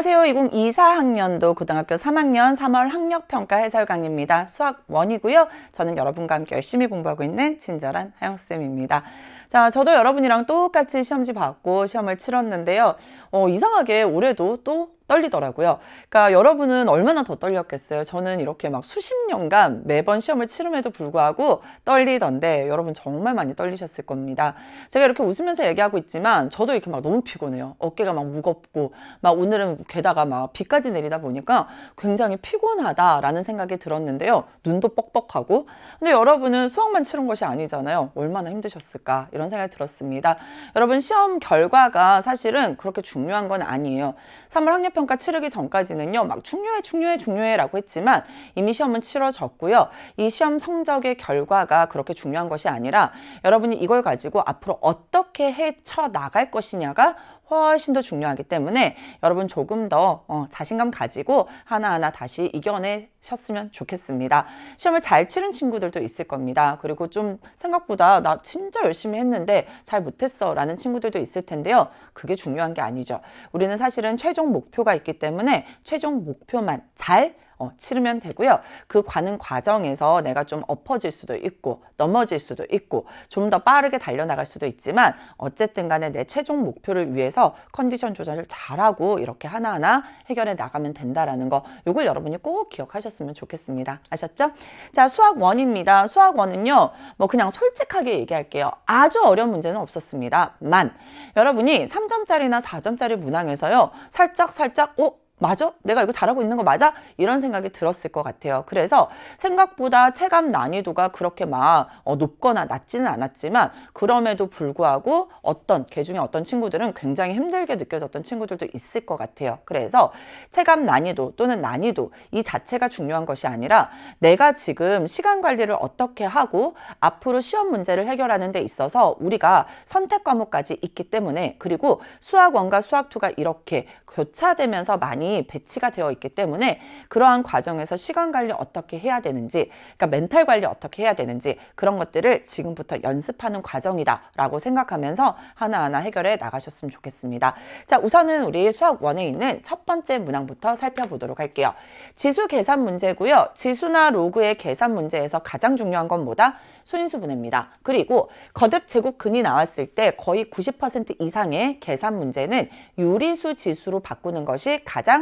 안녕하세요. 2024학년도 고등학교 3학년 3월 학력평가 해설 강의입니다. 수학 1이고요. 저는 여러분과 함께 열심히 공부하고 있는 친절한 하영쌤입니다. 자, 저도 여러분이랑 똑같이 시험지 받고 시험을 치렀는데요. 이상하게 올해도 또 떨리더라고요. 그러니까 여러분은 얼마나 더 떨렸겠어요. 저는 이렇게 막 수십 년간 매번 시험을 치름에도 불구하고 떨리던데 여러분 정말 많이 떨리셨을 겁니다. 제가 이렇게 웃으면서 얘기하고 있지만 저도 이렇게 막 너무 피곤해요. 어깨가 막 무겁고 막 오늘은 게다가 막 비까지 내리다 보니까 굉장히 피곤하다라는 생각이 들었는데요. 눈도 뻑뻑하고. 근데 여러분은 수학만 치른 것이 아니잖아요. 얼마나 힘드셨을까 이런 생각이 들었습니다. 여러분 시험 결과가 사실은 그렇게 중요한 건 아니에요. 3월 학력평가 치르기 전까지는요, 막 중요해 라고 했지만 이미 시험은 치러졌고요. 이 시험 성적의 결과가 그렇게 중요한 것이 아니라 여러분이 이걸 가지고 앞으로 어떻게 헤쳐 나갈 것이냐가 훨씬 더 중요하기 때문에 여러분 조금 더 자신감 가지고 하나하나 다시 이겨내셨으면 좋겠습니다. 시험을 잘 치른 친구들도 있을 겁니다. 그리고 좀 생각보다 나 진짜 열심히 했는데 잘 못했어 라는 친구들도 있을 텐데요. 그게 중요한 게 아니죠. 우리는 사실은 최종 목표가 있기 때문에 최종 목표만 잘 치르면 되고요. 그 가는 과정에서 내가 좀 엎어질 수도 있고 넘어질 수도 있고 좀 더 빠르게 달려나갈 수도 있지만 어쨌든 간에 내 최종 목표를 위해서 컨디션 조절을 잘하고 이렇게 하나하나 해결해 나가면 된다라는 거 이걸 여러분이 꼭 기억하셨으면 좋겠습니다. 아셨죠? 자, 수학 1입니다. 수학 1은요. 뭐 그냥 솔직하게 얘기할게요. 아주 어려운 문제는 없었습니다만 여러분이 3점짜리나 4점짜리 문항에서요. 살짝 맞아? 내가 이거 잘하고 있는 거 맞아? 이런 생각이 들었을 것 같아요. 그래서 생각보다 체감 난이도가 그렇게 막 높거나 낮지는 않았지만 그럼에도 불구하고 걔 중에 어떤 친구들은 굉장히 힘들게 느껴졌던 친구들도 있을 것 같아요. 그래서 체감 난이도 또는 난이도 이 자체가 중요한 것이 아니라 내가 지금 시간 관리를 어떻게 하고 앞으로 시험 문제를 해결하는 데 있어서 우리가 선택 과목까지 있기 때문에 그리고 수학 1과 수학 2가 이렇게 교차되면서 많이 배치가 되어 있기 때문에 그러한 과정에서 시간 관리 어떻게 해야 되는지 그러니까 멘탈 관리 어떻게 해야 되는지 그런 것들을 지금부터 연습하는 과정이다 라고 생각하면서 하나하나 해결해 나가셨으면 좋겠습니다. 자, 우선은 우리 수학 1에 있는 첫 번째 문항부터 살펴보도록 할게요. 지수 계산 문제고요. 지수나 로그의 계산 문제에서 가장 중요한 건 뭐다? 소인수분해입니다. 그리고 거듭 제곱근이 나왔을 때 거의 90% 이상의 계산 문제는 유리수 지수로 바꾸는 것이 가장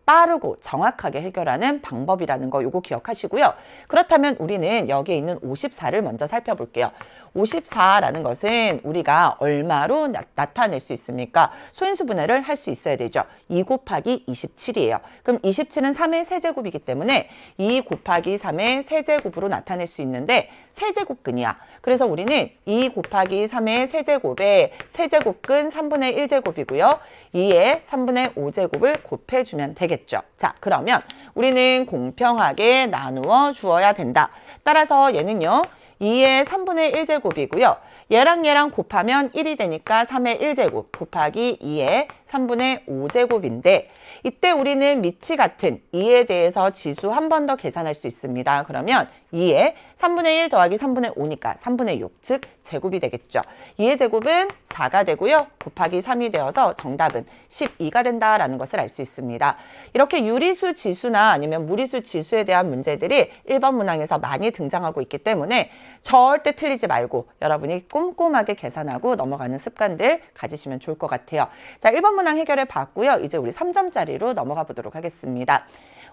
빠르고 정확하게 해결하는 방법이라는 거 요거 기억하시고요. 그렇다면 우리는 여기에 있는 54를 먼저 살펴볼게요. 54라는 것은 우리가 얼마로 나타낼 수 있습니까? 소인수분해를 할 수 있어야 되죠. 2 곱하기 27이에요. 그럼 27은 3의 세제곱이기 때문에 2 곱하기 3의 세제곱으로 나타낼 수 있는데 세제곱근이야. 그래서 우리는 2 곱하기 3의 세제곱에 세제곱근 3분의 1제곱이고요. 2의 3분의 5제곱을 곱해주면 되겠죠. 자, 그러면 우리는 공평하게 나누어 주어야 된다. 따라서 얘는요. 2의 3분의 1제곱이고요. 얘랑 곱하면 1이 되니까 3의 1제곱 곱하기 2의 3분의 5제곱인데 이때 우리는 밑이 같은 2에 대해서 지수 한 번 더 계산할 수 있습니다. 그러면 2의 3분의 1 더하기 3분의 5니까 3분의 6, 즉 제곱이 되겠죠. 2의 제곱은 4가 되고요. 곱하기 3이 되어서 정답은 12가 된다라는 것을 알 수 있습니다. 이렇게 유리수 지수나 아니면 무리수 지수에 대한 문제들이 1번 문항에서 많이 등장하고 있기 때문에 절대 틀리지 말고 여러분이 꼼꼼하게 계산하고 넘어가는 습관들 가지시면 좋을 것 같아요. 자, 1번 문항 해결해 봤고요. 이제 우리 3점짜리로 넘어가 보도록 하겠습니다.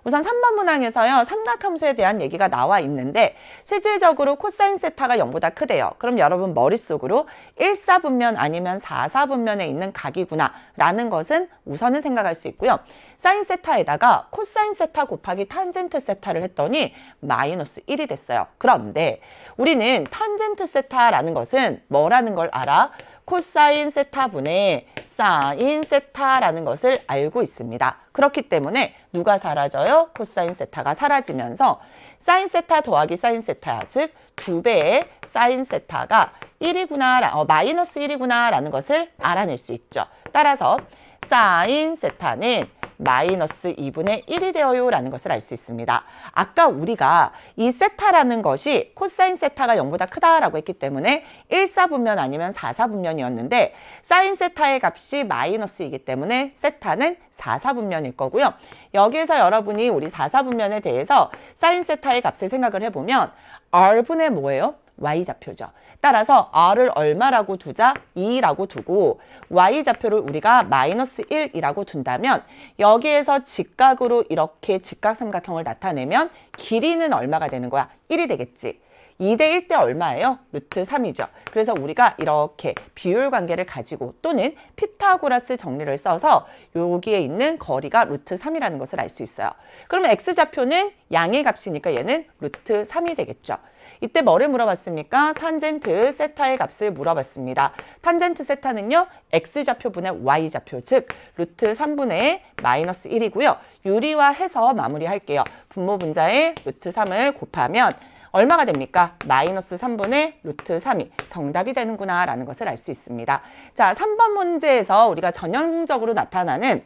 우선 3번 문항에서요. 삼각함수에 대한 얘기가 나와 있는데 실질적으로 코사인 세타가 0보다 크대요. 그럼 여러분 머릿속으로 1사분면 아니면 4사분면에 있는 각이구나 라는 것은 우선은 생각할 수 있고요. 사인 세타에다가 코사인 세타 곱하기 탄젠트 세타를 했더니 마이너스 1이 됐어요. 그런데 우리는 탄젠트 세타라는 것은 뭐라는 걸 알아? 코사인 세타분의 사인 세타라는 것을 알고 있습니다. 그렇기 때문에 누가 사라져요? 코사인 세타가 사라지면서 사인 세타 더하기 사인 세타, 즉 2배의 사인 세타가 1이구나, 마이너스 1이구나 라는 것을 알아낼 수 있죠. 따라서 사인 세타는 마이너스 2분의 1이 되어요 라는 것을 알 수 있습니다. 아까 우리가 이 세타라는 것이 코사인 세타가 0보다 크다라고 했기 때문에 1사분면 아니면 4사분면이었는데 사인 세타의 값이 마이너스이기 때문에 세타는 4사분면일 거고요. 여기에서 여러분이 우리 4사분면에 대해서 사인 세타의 값을 생각을 해보면 R분의 뭐예요? Y좌표죠. 따라서 R을 얼마라고 두자? 2라고 두고 Y좌표를 우리가 마이너스 1이라고 둔다면 여기에서 직각으로 이렇게 직각삼각형을 나타내면 길이는 얼마가 되는 거야? 1이 되겠지. 2대 1대 얼마예요? 루트 3이죠. 그래서 우리가 이렇게 비율 관계를 가지고 또는 피타고라스 정리를 써서 여기에 있는 거리가 루트 3이라는 것을 알 수 있어요. 그러면 x좌표는 양의 값이니까 얘는 루트 3이 되겠죠. 이때 뭐를 물어봤습니까? 탄젠트 세타의 값을 물어봤습니다. 탄젠트 세타는요, x좌표분의 y좌표, 즉 루트 3분의 마이너스 1이고요. 유리화해서 마무리할게요. 분모 분자에 루트 3을 곱하면 얼마가 됩니까? 마이너스 3분의 루트 3이 정답이 되는구나 라는 것을 알 수 있습니다. 자, 3번 문제에서 우리가 전형적으로 나타나는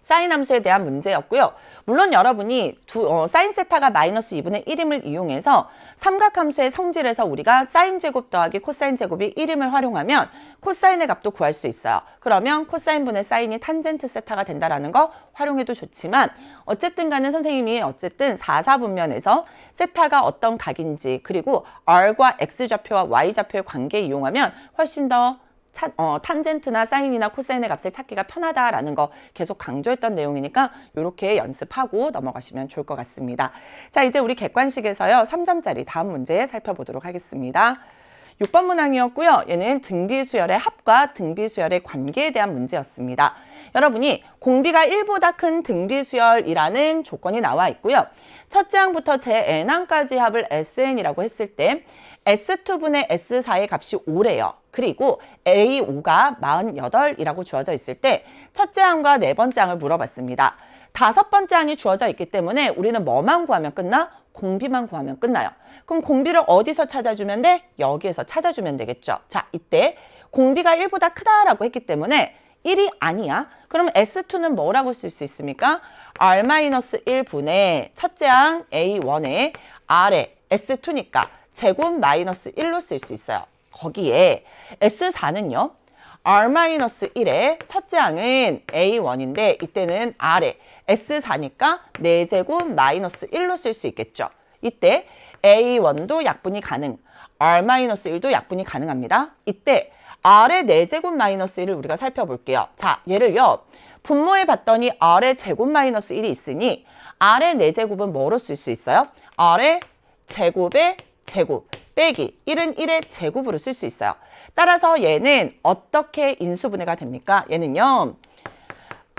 사인 함수에 대한 문제였고요. 물론 여러분이 사인 세타가 마이너스 2분의 1임을 이용해서 삼각함수의 성질에서 우리가 사인 제곱 더하기 코사인 제곱이 1임을 활용하면 코사인의 값도 구할 수 있어요. 그러면 코사인분의 사인이 탄젠트 세타가 된다라는 거 활용해도 좋지만 어쨌든 간에 선생님이 어쨌든 4사분면에서 세타가 어떤 각인지 그리고 R과 X좌표와 Y좌표의 관계 이용하면 훨씬 더 탄젠트나 사인이나 코사인의 값을 찾기가 편하다라는 거 계속 강조했던 내용이니까 이렇게 연습하고 넘어가시면 좋을 것 같습니다. 자, 이제 우리 객관식에서요. 3점짜리 다음 문제 살펴보도록 하겠습니다. 6번 문항이었고요. 얘는 등비수열의 합과 등비수열의 관계에 대한 문제였습니다. 여러분이 공비가 1보다 큰 등비수열이라는 조건이 나와 있고요. 첫째 항부터 제 n항까지 합을 SN이라고 했을 때 S2분의 S4의 값이 5래요. 그리고 A5가 48이라고 주어져 있을 때 첫째 항과 네 번째 항을 물어봤습니다. 다섯 번째 항이 주어져 있기 때문에 우리는 뭐만 구하면 끝나? 공비만 구하면 끝나요. 그럼 공비를 어디서 찾아주면 돼? 여기에서 찾아주면 되겠죠. 자, 이때 공비가 1보다 크다라고 했기 때문에 1이 아니야. 그럼 S2는 뭐라고 쓸 수 있습니까? R-1분의 첫째 항 A1에 R에 S2니까 제곱 마이너스 1로 쓸 수 있어요. 거기에 S4는요. R-1의 첫째 항은 A1인데 이때는 R에 S4니까 4제곱 마이너스 1로 쓸 수 있겠죠. 이때 A1도 약분이 가능, R-1도 약분이 가능합니다. 이때 R의 4제곱 마이너스 1을 우리가 살펴볼게요. 자, 얘를요. 분모해 봤더니 R의 제곱 마이너스 1이 있으니 R의 4제곱은 뭐로 쓸 수 있어요? R의 제곱의 제곱 빼기 1은 1의 제곱으로 쓸 수 있어요. 따라서 얘는 어떻게 인수분해가 됩니까? 얘는요.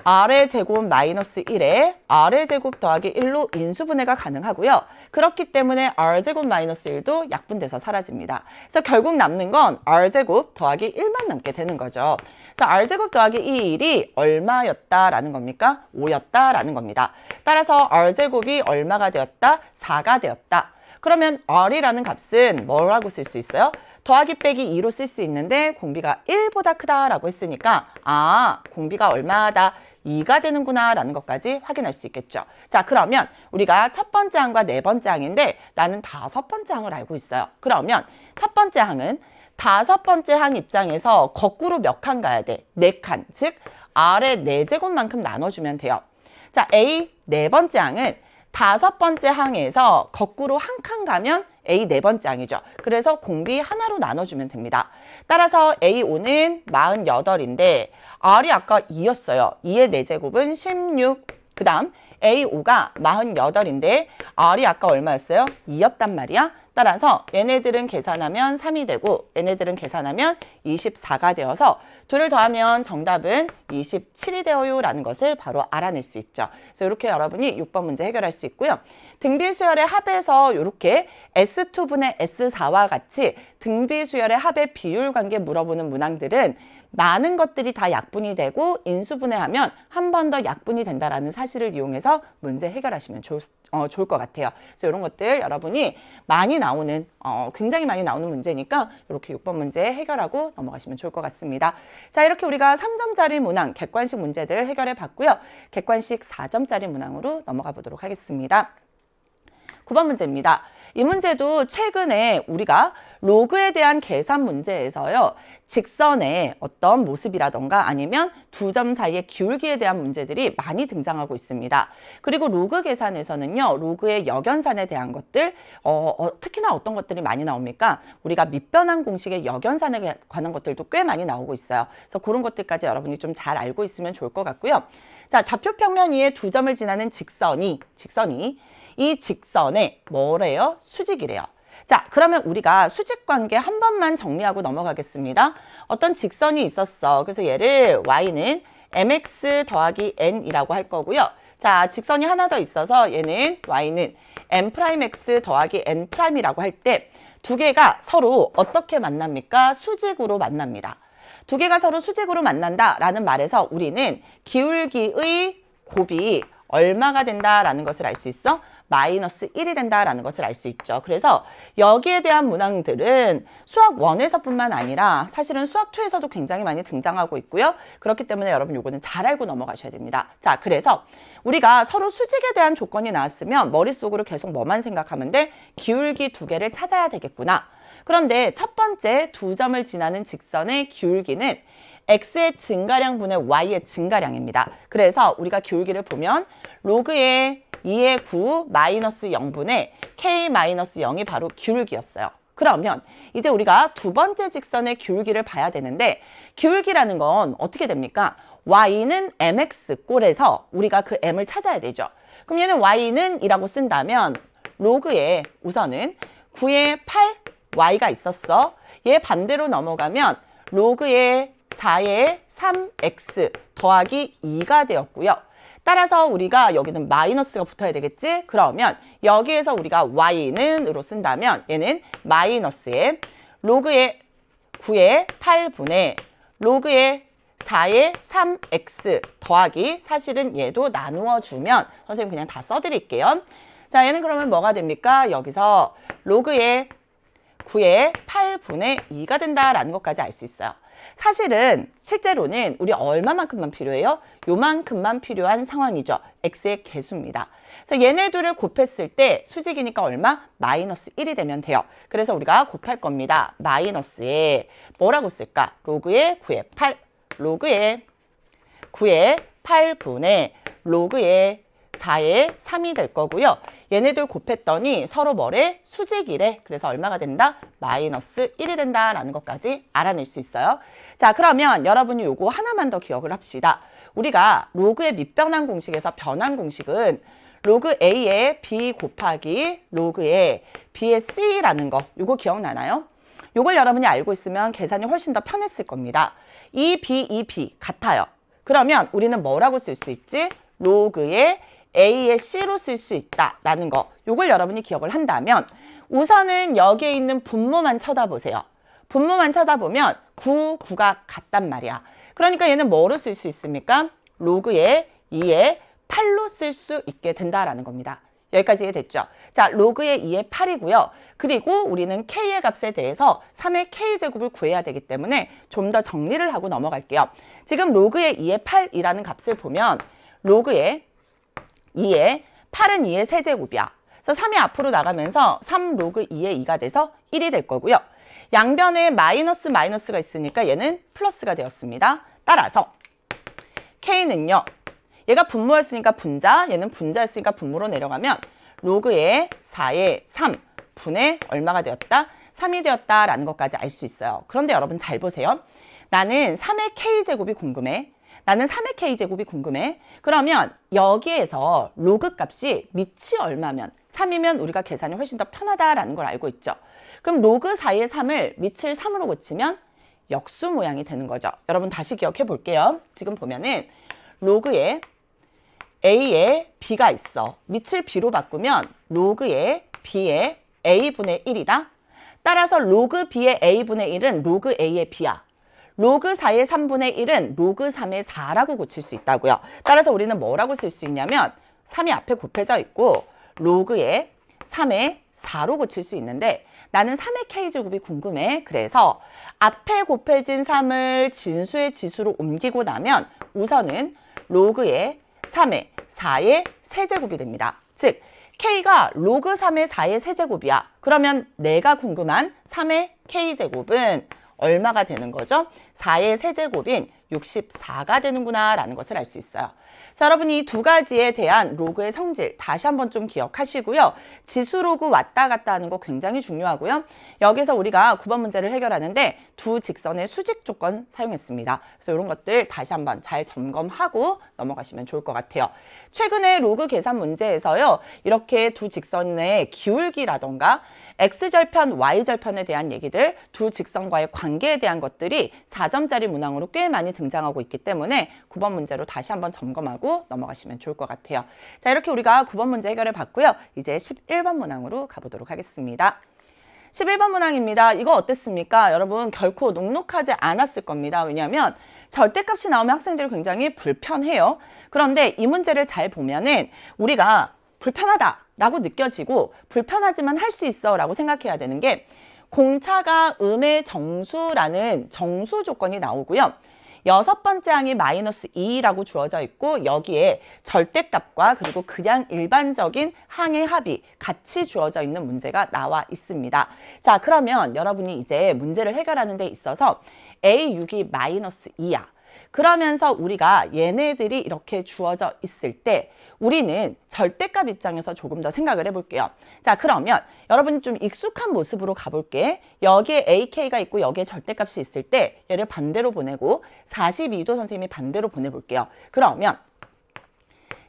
R의 제곱 마이너스 1에 R의 제곱 더하기 1로 인수분해가 가능하고요. 그렇기 때문에 R제곱 마이너스 1도 약분돼서 사라집니다. 그래서 결국 남는 건 R제곱 더하기 1만 남게 되는 거죠. 그래서 R제곱 더하기 이 1이 얼마였다라는 겁니까? 5였다라는 겁니다. 따라서 R제곱이 얼마가 되었다? 4가 되었다. 그러면 R이라는 값은 뭐라고 쓸 수 있어요? 더하기 빼기 2로 쓸 수 있는데 공비가 1보다 크다라고 했으니까 공비가 얼마다 2가 되는구나 라는 것까지 확인할 수 있겠죠. 자, 그러면 우리가 첫 번째 항과 네 번째 항인데 나는 다섯 번째 항을 알고 있어요. 그러면 첫 번째 항은 다섯 번째 항 입장에서 거꾸로 몇 칸 가야 돼? 4칸, 즉 R의 4제곱만큼 나눠주면 돼요. 자, A 네 번째 항은 다섯 번째 항에서 거꾸로 한 칸 가면 A 네 번째 항이죠. 그래서 공비 하나로 나눠주면 됩니다. 따라서 A5는 48인데 R이 아까 2였어요. 2의 4제곱은 16. 그 다음 A5가 48인데 R이 아까 얼마였어요? 2였단 말이야. 따라서 얘네들은 계산하면 3이 되고 얘네들은 계산하면 24가 되어서 둘을 더하면 정답은 27이 되어요 라는 것을 바로 알아낼 수 있죠. 그래서 이렇게 여러분이 6번 문제 해결할 수 있고요. 등비수열의 합에서 이렇게 S2분의 S4와 같이 등비수열의 합의 비율 관계 물어보는 문항들은 많은 것들이 다 약분이 되고 인수분해하면 한 번 더 약분이 된다라는 사실을 이용해서 문제 해결하시면 좋을 것 같아요. 그래서 이런 것들 여러분이 많이 나오는 굉장히 많이 나오는 문제니까 이렇게 6번 문제 해결하고 넘어가시면 좋을 것 같습니다. 자, 이렇게 우리가 3점짜리 문항 객관식 문제들 해결해 봤고요. 객관식 4점짜리 문항으로 넘어가 보도록 하겠습니다. 9번 문제입니다. 이 문제도 최근에 우리가 로그에 대한 계산 문제에서요. 직선의 어떤 모습이라던가 아니면 두 점 사이의 기울기에 대한 문제들이 많이 등장하고 있습니다. 그리고 로그 계산에서는요. 로그의 역연산에 대한 것들, 특히나 어떤 것들이 많이 나옵니까? 우리가 밑변환 공식의 역연산에 관한 것들도 꽤 많이 나오고 있어요. 그래서 그런 것들까지 여러분이 좀 잘 알고 있으면 좋을 것 같고요. 자, 좌표평면 위에 두 점을 지나는 직선이 이 직선에 뭐래요? 수직이래요. 자, 그러면 우리가 수직 관계 한 번만 정리하고 넘어가겠습니다. 어떤 직선이 있었어. 그래서 얘를 y는 mx 더하기 n이라고 할 거고요. 자, 직선이 하나 더 있어서 얘는 y는 m'x 더하기 n'이라고 할 때 두 개가 서로 어떻게 만납니까? 수직으로 만납니다. 두 개가 서로 수직으로 만난다라는 말에서 우리는 기울기의 곱이 얼마가 된다라는 것을 알 수 있어? 마이너스 1이 된다라는 것을 알 수 있죠. 그래서 여기에 대한 문항들은 수학 1에서뿐만 아니라 사실은 수학 2에서도 굉장히 많이 등장하고 있고요. 그렇기 때문에 여러분 요거는 잘 알고 넘어가셔야 됩니다. 자, 그래서 우리가 서로 수직에 대한 조건이 나왔으면 머릿속으로 계속 뭐만 생각하면 돼? 기울기 두 개를 찾아야 되겠구나. 그런데 첫 번째 두 점을 지나는 직선의 기울기는 x의 증가량 분의 y의 증가량입니다. 그래서 우리가 기울기를 보면 로그의 2의 9 마이너스 0분의 k 마이너스 0이 바로 기울기였어요. 그러면 이제 우리가 두 번째 직선의 기울기를 봐야 되는데 기울기라는 건 어떻게 됩니까? y는 mx 꼴에서 우리가 그 m을 찾아야 되죠. 그럼 얘는 y는 이라고 쓴다면 로그에 우선은 9의 8 y가 있었어. 얘 반대로 넘어가면 로그의 4의 3x 더하기 2가 되었고요. 따라서 우리가 여기는 마이너스가 붙어야 되겠지? 그러면 여기에서 우리가 y는 으로 쓴다면 얘는 마이너스의 로그의 9의 8분의 로그의 4의 3x 더하기 사실은 얘도 나누어 주면 선생님 그냥 다 써드릴게요. 자, 얘는 그러면 뭐가 됩니까? 여기서 로그의 9의 8분의 2가 된다라는 것까지 알 수 있어요. 사실은 실제로는 우리 얼마만큼만 필요해요? 요만큼만 필요한 상황이죠. x의 개수입니다. 그래서 얘네 둘을 곱했을 때 수직이니까 얼마? 마이너스 1이 되면 돼요. 그래서 우리가 곱할 겁니다. 마이너스에 뭐라고 쓸까? 로그의 9의 8, 로그의 9의 8분의 로그의 4의 3이 될 거고요. 얘네들 곱했더니 서로 뭐래? 수직이래. 그래서 얼마가 된다? 마이너스 1이 된다라는 것까지 알아낼 수 있어요. 자, 그러면 여러분이 요거 하나만 더 기억을 합시다. 우리가 로그의 밑변환 공식에서 변환 공식은 로그 A의 B 곱하기 로그의 B의 C라는 거, 요거 기억나나요? 요걸 여러분이 알고 있으면 계산이 훨씬 더 편했을 겁니다. 이 B 같아요. 그러면 우리는 뭐라고 쓸 수 있지? 로그의 A의 C로 쓸 수 있다라는 거. 요걸 여러분이 기억을 한다면 우선은 여기에 있는 분모만 쳐다보세요. 분모만 쳐다보면 9가 같단 말이야. 그러니까 얘는 뭐로 쓸 수 있습니까? 로그의 2의 8로 쓸 수 있게 된다라는 겁니다. 여기까지 이해됐죠? 자, 로그의 2의 8이고요. 그리고 우리는 k의 값에 대해서 3의 k제곱을 구해야 되기 때문에 좀 더 정리를 하고 넘어갈게요. 지금 로그의 2의 8이라는 값을 보면 로그의 2의 8은 2의 세제곱이야. 그래서 3이 앞으로 나가면서 3 로그 2의 2가 돼서 1이 될 거고요. 양변에 마이너스가 있으니까 얘는 플러스가 되었습니다. 따라서 k는요. 얘가 분모였으니까 분자, 얘는 분자였으니까 분모로 내려가면 로그의 4의 3분의 얼마가 되었다? 3이 되었다라는 것까지 알 수 있어요. 그런데 여러분 잘 보세요. 나는 3의 k제곱이 궁금해. 나는 3의 k제곱이 궁금해. 그러면 여기에서 로그 값이 밑이 얼마면 3이면 우리가 계산이 훨씬 더 편하다라는 걸 알고 있죠. 그럼 로그 4의 3을 밑을 3으로 고치면 역수 모양이 되는 거죠. 여러분 다시 기억해 볼게요. 지금 보면은 로그에 A에 B가 있어. 밑을 B로 바꾸면 로그에 B의 A분의 1이다. 따라서 로그 B의 A분의 1은 로그 A의 B야. 로그 4의 3분의 1은 로그 3의 4라고 고칠 수 있다고요. 따라서 우리는 뭐라고 쓸 수 있냐면 3이 앞에 곱해져 있고 로그의 3의 4로 고칠 수 있는데 나는 3의 k제곱이 궁금해. 그래서 앞에 곱해진 3을 진수의 지수로 옮기고 나면 우선은 로그의 3의 4의 세제곱이 됩니다. 즉 k가 로그 3의 4의 세제곱이야. 그러면 내가 궁금한 3의 k제곱은 얼마가 되는 거죠? 4의 세제곱인 64가 되는구나 라는 것을 알 수 있어요. 자, 여러분 이 두 가지에 대한 로그의 성질 다시 한번 좀 기억하시고요. 지수 로그 왔다 갔다 하는 거 굉장히 중요하고요. 여기서 우리가 9번 문제를 해결하는데 두 직선의 수직 조건 사용했습니다. 그래서 이런 것들 다시 한번 잘 점검하고 넘어가시면 좋을 것 같아요. 최근에 로그 계산 문제에서요. 이렇게 두 직선의 기울기라던가 x절편, y절편에 대한 얘기들, 두 직선과의 관계에 대한 것들이 4점짜리 문항으로 꽤 많이 등장하고 있기 때문에 9번 문제로 다시 한번 점검하고 넘어가시면 좋을 것 같아요. 자, 이렇게 우리가 9번 문제 해결해 봤고요. 이제 11번 문항으로 가보도록 하겠습니다. 11번 문항입니다. 이거 어땠습니까? 여러분 결코 녹록하지 않았을 겁니다. 왜냐하면 절대값이 나오면 학생들이 굉장히 불편해요. 그런데 이 문제를 잘 보면은 우리가 불편하다라고 느껴지고 불편하지만 할 수 있어 라고 생각해야 되는 게 공차가 음의 정수라는 정수 조건이 나오고요. 여섯 번째 항이 마이너스 2라고 주어져 있고 여기에 절대값과 그리고 그냥 일반적인 항의 합이 같이 주어져 있는 문제가 나와 있습니다. 자, 그러면 여러분이 이제 문제를 해결하는 데 있어서 A6이 마이너스 2야. 그러면서 우리가 얘네들이 이렇게 주어져 있을 때 우리는 절대값 입장에서 조금 더 생각을 해볼게요. 자, 그러면 여러분이 좀 익숙한 모습으로 가볼게. 여기에 AK가 있고 여기에 절대값이 있을 때 얘를 반대로 보내고 42도 선생님이 반대로 보내볼게요. 그러면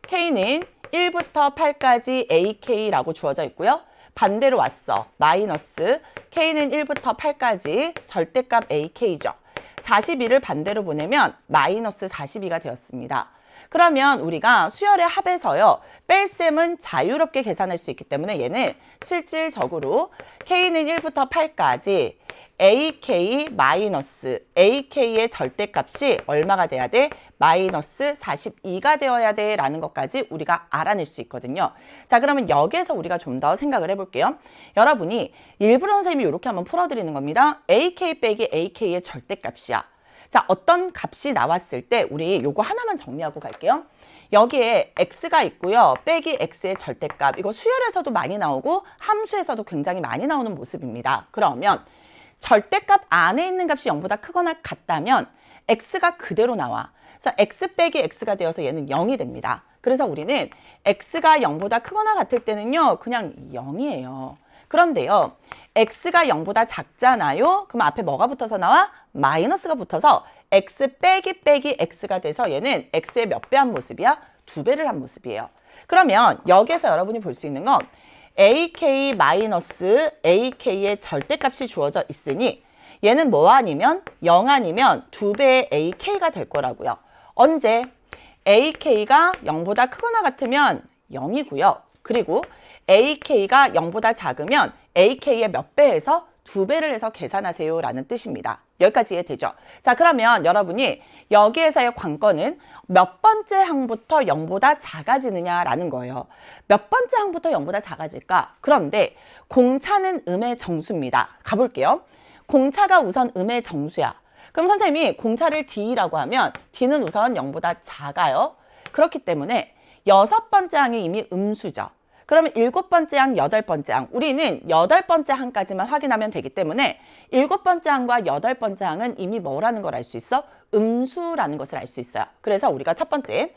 K는 1부터 8까지 AK라고 주어져 있고요. 반대로 왔어. 마이너스 K는 1부터 8까지 절대값 AK죠. 42를 반대로 보내면 마이너스 42가 되었습니다. 그러면 우리가 수열의 합에서요. 뺄셈은 자유롭게 계산할 수 있기 때문에 얘는 실질적으로 K는 1부터 8까지 AK 마이너스 AK의 절대값이 얼마가 돼야 돼? 마이너스 42가 되어야 돼 라는 것까지 우리가 알아낼 수 있거든요. 자, 그러면 여기에서 우리가 좀 더 생각을 해볼게요. 여러분이 일부러 선생님이 이렇게 한번 풀어드리는 겁니다. AK 빼기 AK의 절대값이야. 자, 어떤 값이 나왔을 때 우리 요거 하나만 정리하고 갈게요. 여기에 x가 있고요. 빼기 x의 절대값. 이거 수열에서도 많이 나오고 함수에서도 굉장히 많이 나오는 모습입니다. 그러면 절대값 안에 있는 값이 0보다 크거나 같다면 x가 그대로 나와. 그래서 x 빼기 x가 되어서 얘는 0이 됩니다. 그래서 우리는 x가 0보다 크거나 같을 때는요. 그냥 0이에요. 그런데요. x가 0보다 작잖아요. 그럼 앞에 뭐가 붙어서 나와? 마이너스가 붙어서 x 빼기 빼기 x가 돼서 얘는 x의 몇 배 한 모습이야? 2배를 한 모습이에요. 그러면 여기에서 여러분이 볼 수 있는 건 AK 마이너스 AK의 절대값이 주어져 있으니 얘는 뭐 아니면 0 아니면 2배의 AK가 될 거라고요. 언제? AK가 0보다 크거나 같으면 0이고요. 그리고 AK가 0보다 작으면 AK의 몇 배 해서 2배를 해서 계산하세요 라는 뜻입니다. 여기까지 이해되죠? 자, 그러면 여러분이 여기에서의 관건은 몇 번째 항부터 0보다 작아지느냐라는 거예요. 몇 번째 항부터 0보다 작아질까? 그런데 공차는 음의 정수입니다. 가볼게요. 공차가 우선 음의 정수야. 그럼 선생님이 공차를 D라고 하면 D는 우선 0보다 작아요. 그렇기 때문에 여섯 번째 항이 이미 음수죠. 그러면 일곱 번째 항, 여덟 번째 항. 우리는 여덟 번째 항까지만 확인하면 되기 때문에 일곱 번째 항과 여덟 번째 항은 이미 뭐라는 걸 알 수 있어? 음수라는 것을 알 수 있어요. 그래서 우리가 첫 번째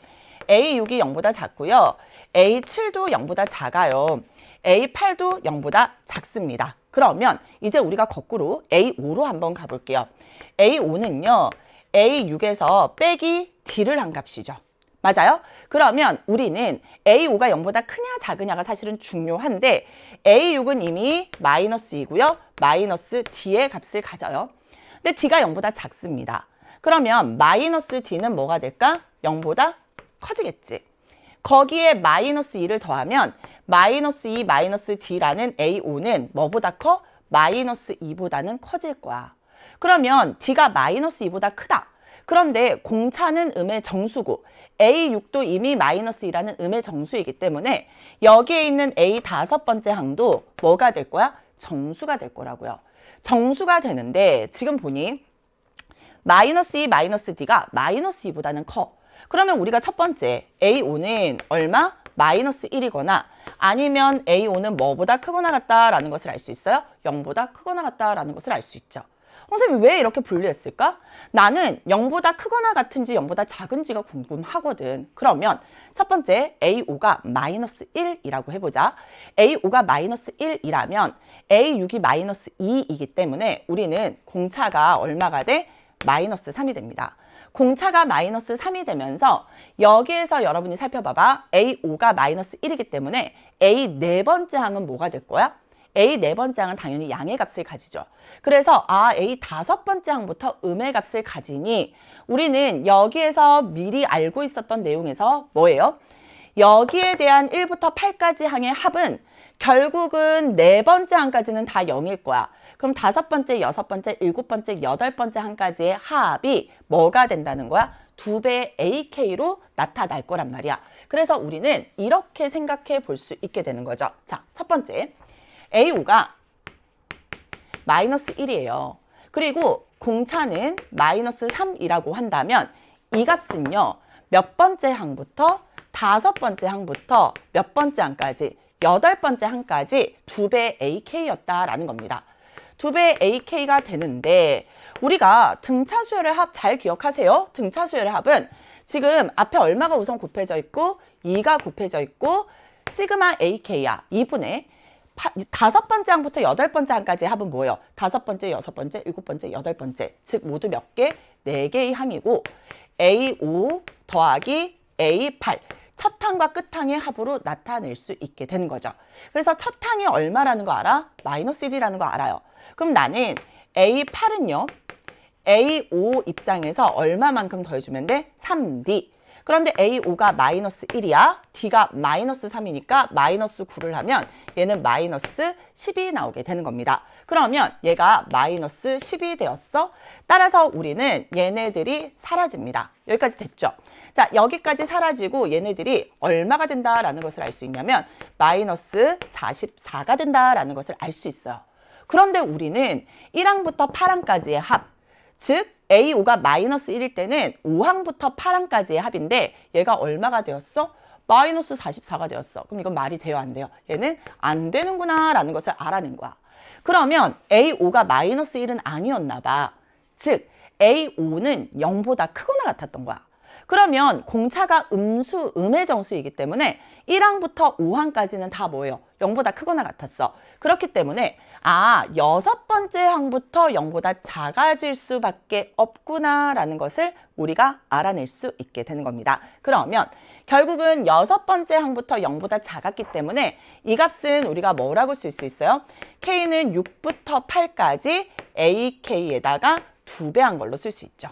A6이 0보다 작고요. A7도 0보다 작아요. A8도 0보다 작습니다. 그러면 이제 우리가 거꾸로 A5로 한번 가볼게요. A5는요. A6에서 빼기 D를 한 값이죠. 맞아요? 그러면 우리는 A5가 0보다 크냐 작으냐가 사실은 중요한데 A6은 이미 마이너스 2고요. 마이너스 D의 값을 가져요. 근데 D가 0보다 작습니다. 그러면 마이너스 D는 뭐가 될까? 0보다 커지겠지. 거기에 마이너스 2를 더하면 마이너스 2 마이너스 D라는 A5는 뭐보다 커? 마이너스 2보다는 커질 거야. 그러면 D가 마이너스 2보다 크다. 그런데 공차는 음의 정수고 A6도 이미 마이너스 2라는 음의 정수이기 때문에 여기에 있는 A 다섯 번째 항도 뭐가 될 거야? 정수가 될 거라고요. 정수가 되는데 지금 보니 마이너스 2, 마이너스 D가 마이너스 2보다는 커. 그러면 우리가 첫 번째 A5는 얼마? 마이너스 1이거나 아니면 A5는 뭐보다 크거나 같다라는 것을 알 수 있어요? 0보다 크거나 같다라는 것을 알 수 있죠. 선생님이 왜 이렇게 분류했을까? 나는 0보다 크거나 같은지 0보다 작은지가 궁금하거든. 그러면 첫 번째 A5가 마이너스 1이라고 해보자. A5가 마이너스 1이라면 A6이 마이너스 2이기 때문에 우리는 공차가 얼마가 돼? 마이너스 3이 됩니다. 공차가 마이너스 3이 되면서 여기에서 여러분이 살펴봐봐. A5가 마이너스 1이기 때문에 A 네 번째 항은 뭐가 될 거야? A 네 번째 항은 당연히 양의 값을 가지죠. 그래서 A 다섯 번째 항부터 음의 값을 가지니 우리는 여기에서 미리 알고 있었던 내용에서 뭐예요? 여기에 대한 1부터 8까지 항의 합은 결국은 네 번째 항까지는 다 0일 거야. 그럼 다섯 번째, 여섯 번째, 일곱 번째, 여덟 번째 항까지의 합이 뭐가 된다는 거야? 2배의 AK로 나타날 거란 말이야. 그래서 우리는 이렇게 생각해 볼 수 있게 되는 거죠. 자, 첫 번째. A5가 마이너스 1이에요. 그리고 공차는 마이너스 3이라고 한다면 이 값은요. 몇 번째 항부터 다섯 번째 항부터 몇 번째 항까지 여덟 번째 항까지 2배의 AK였다라는 겁니다. 2배의 AK가 되는데 우리가 등차수열의 합 잘 기억하세요. 등차수열의 합은 지금 앞에 얼마가 우선 곱해져 있고 2가 곱해져 있고 시그마 AK야. 2분의 다섯 번째 항부터 여덟 번째 항까지의 합은 뭐예요? 다섯 번째, 여섯 번째, 일곱 번째, 여덟 번째. 즉 모두 몇 개? 4개의 항이고 A5 더하기 A8. 첫 항과 끝 항의 합으로 나타낼 수 있게 되는 거죠. 그래서 첫 항이 얼마라는 거 알아? 마이너스 1이라는 거 알아요. 그럼 나는 A8은요. A5 입장에서 얼마만큼 더해주면 돼? 3D. 그런데 A5가 마이너스 1이야. D가 마이너스 3이니까 마이너스 9를 하면 얘는 마이너스 10이 나오게 되는 겁니다. 그러면 얘가 마이너스 10이 되었어. 따라서 우리는 얘네들이 사라집니다. 여기까지 됐죠? 자, 여기까지 사라지고 얘네들이 얼마가 된다라는 것을 알 수 있냐면 마이너스 44가 된다라는 것을 알 수 있어요. 그런데 우리는 1항부터 8항까지의 합, 즉 A5가 마이너스 1일 때는 5항부터 8항까지의 합인데 얘가 얼마가 되었어? 마이너스 44가 되었어. 그럼 이건 말이 돼요? 안 돼요? 얘는 안 되는구나 라는 것을 알아낸 거야. 그러면 A5가 마이너스 1은 아니었나 봐. 즉 A5는 0보다 크거나 같았던 거야. 그러면 공차가 음의 정수이기 때문에 1항부터 5항까지는 다 뭐예요? 0보다 크거나 같았어. 그렇기 때문에 여섯 번째 항부터 0보다 작아질 수밖에 없구나라는 것을 우리가 알아낼 수 있게 되는 겁니다. 그러면 결국은 여섯 번째 항부터 0보다 작았기 때문에 이 값은 우리가 뭐라고 쓸 수 있어요? K는 6부터 8까지 AK에다가 2배한 걸로 쓸 수 있죠.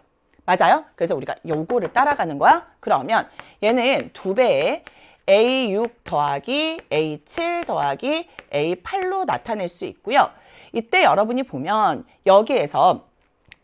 맞아요? 그래서 우리가 요거를 따라가는 거야. 그러면 얘는 2배의 A6 더하기 A7 더하기 A8로 나타낼 수 있고요. 이때 여러분이 보면 여기에서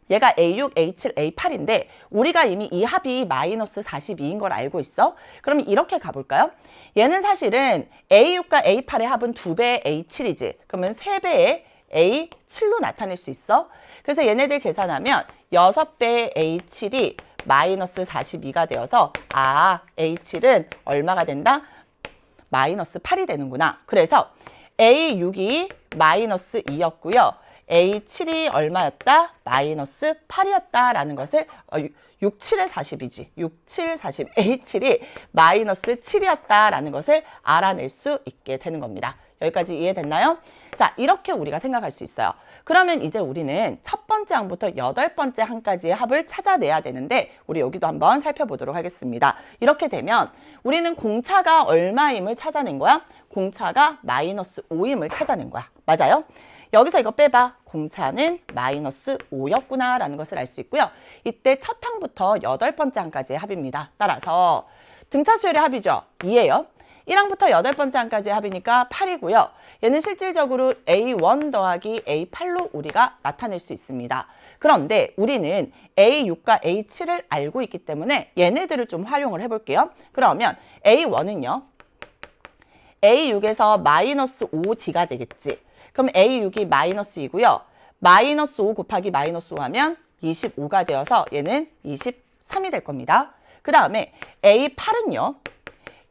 얘가 A6, A7, A8인데 우리가 이미 이 합이 마이너스 42인 걸 알고 있어. 그럼 이렇게 가볼까요? 얘는 사실은 A6과 A8의 합은 2배의 A7이지. 그러면 3배의 A7로 나타낼 수 있어. 그래서 얘네들 계산하면 6배의 A7이 마이너스 42가 되어서 A7은 얼마가 된다? 마이너스 8이 되는구나. 그래서 A6이 마이너스 2였고요. A7이 얼마였다? 마이너스 8이었다라는 것을 6, 7에 40이지. 6, 7, 40. A7이 마이너스 7이었다라는 것을 알아낼 수 있게 되는 겁니다. 여기까지 이해됐나요? 자, 이렇게 우리가 생각할 수 있어요. 그러면 이제 우리는 첫 번째 항부터 여덟 번째 항까지의 합을 찾아내야 되는데 우리 여기도 한번 살펴보도록 하겠습니다. 이렇게 되면 우리는 공차가 얼마임을 찾아낸 거야? 공차가 마이너스 5임을 찾아낸 거야. 맞아요? 여기서 이거 빼봐. 공차는 마이너스 5였구나 라는 것을 알 수 있고요. 이때 첫 항부터 여덟 번째 항까지의 합입니다. 따라서 등차수열의 합이죠. 2예요. 1항부터 8번째 항까지 합이니까 8이고요. 얘는 실질적으로 A1 더하기 A8로 우리가 나타낼 수 있습니다. 그런데 우리는 A6과 A7을 알고 있기 때문에 얘네들을 좀 활용을 해볼게요. 그러면 A1은요. A6에서 마이너스 5D가 되겠지. 그럼 A6이 마이너스 2고요. 마이너스 5 곱하기 마이너스 5 하면 25가 되어서 얘는 23이 될 겁니다. 그 다음에 A8은요.